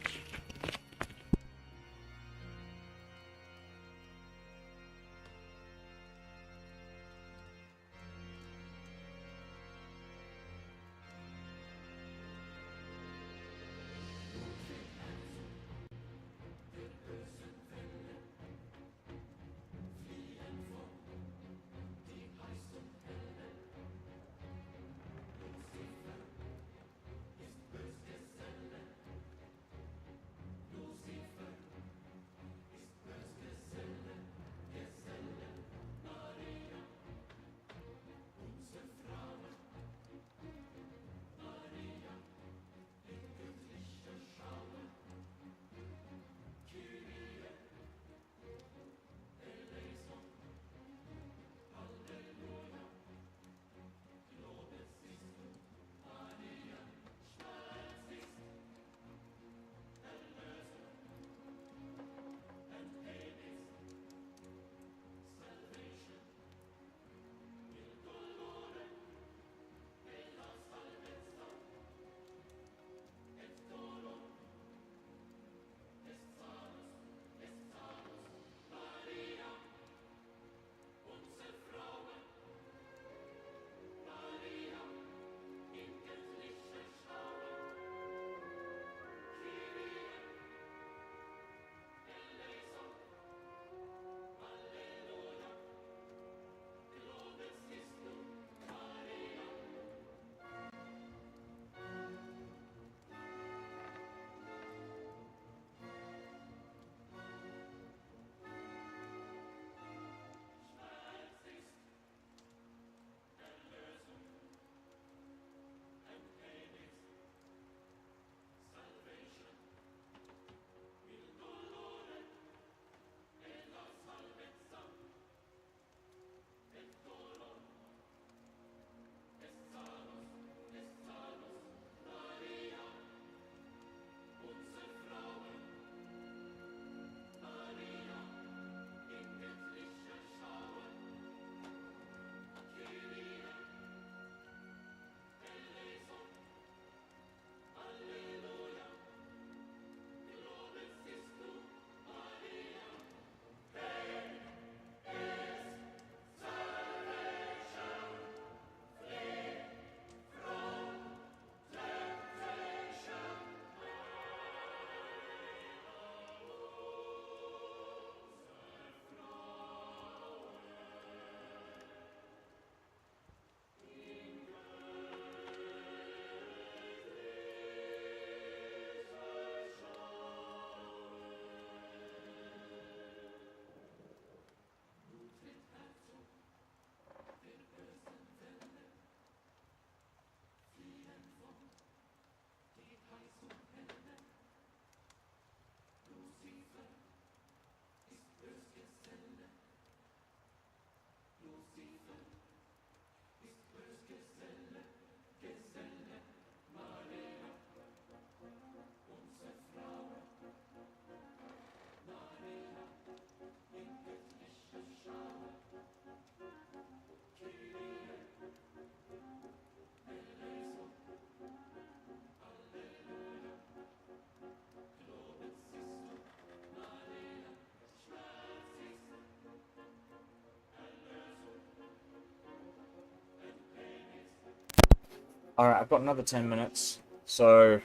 Alright, I've got another 10 minutes, so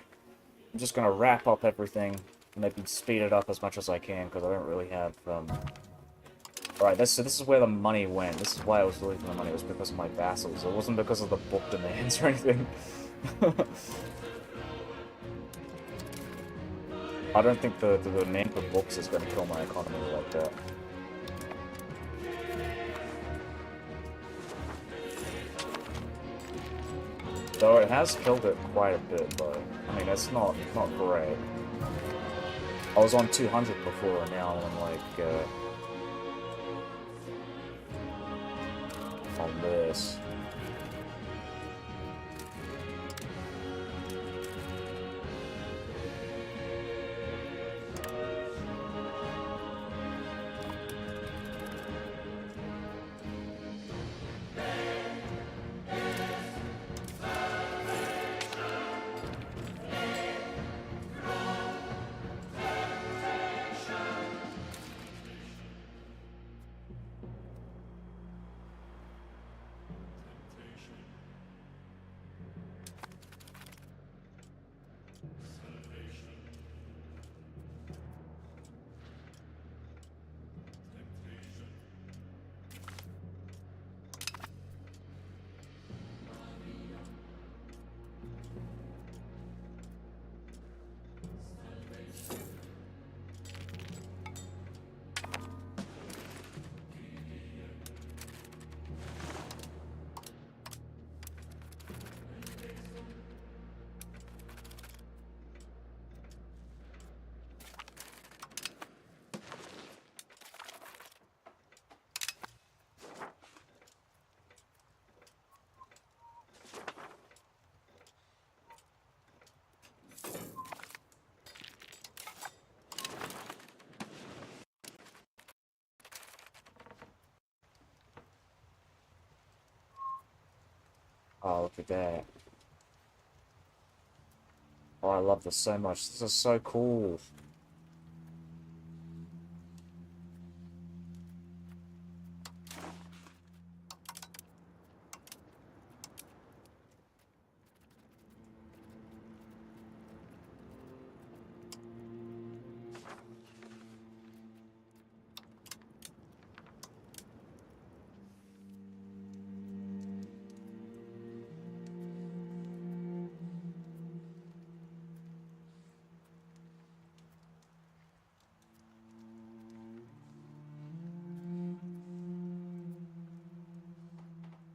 I'm just gonna wrap up everything, maybe speed it up as much as I can, because I don't really have, Alright, so this is where the money went. This is why I was losing the money. It was because of my vassals. It wasn't because of the book demands or anything. I don't think the demand for books is going to kill my economy like that. Though it has killed it quite a bit, though. I mean, it's not great. I was on 200 before, and now I'm like, on this. Oh, look at that. Oh, I love this so much. This is so cool.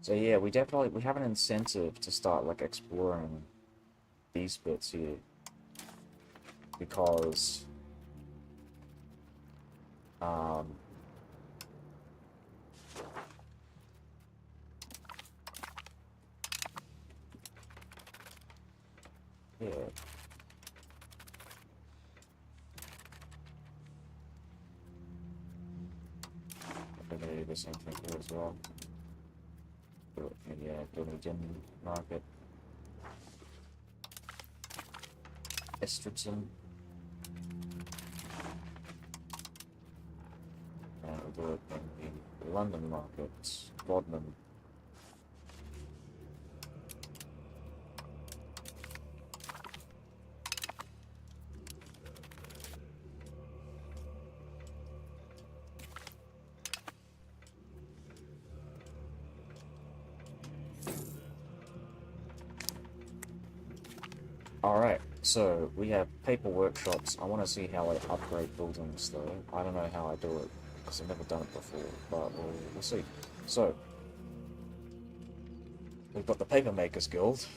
So yeah, we have an incentive to start like exploring these bits here because um yeah. I'm gonna do the same thing here as well. Yeah, Dunedin market. Estrogen. We'll do it in the London market. Bodmin. Alright, so we have paper workshops. I want to see how I upgrade buildings though. I don't know how I do it, because I've never done it before, but we'll see. So, we've got the Paper Makers Guild.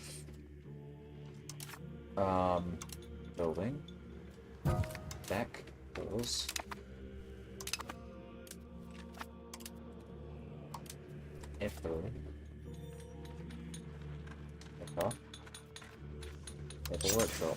Building. Back. Doors. F3. F Paper Workshop.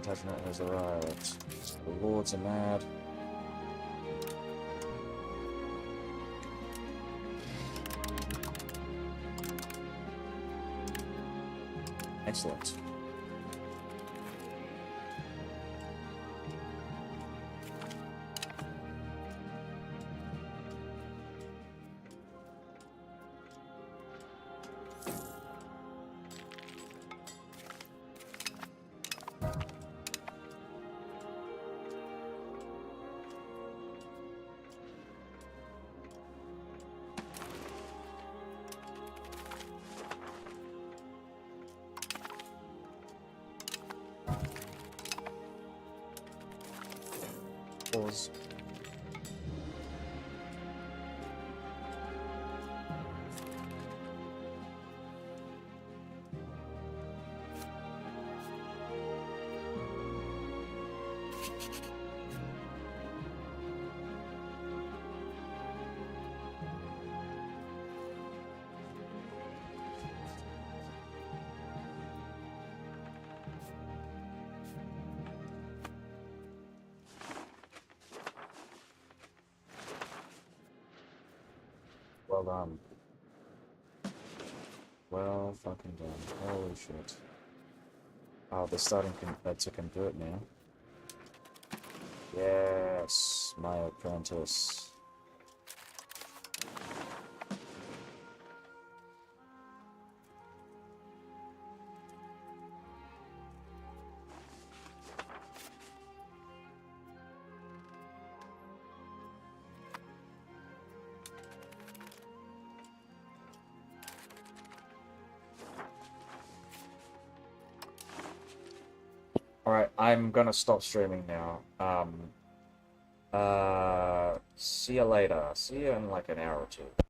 Plantagenet has arrived. The lords are mad. Excellent. Pause. Well done. Well fucking done. Holy shit. Oh, they're starting to convert now. Yes, my apprentice. Alright, I'm gonna stop streaming now. See you later. See you in like an hour or two.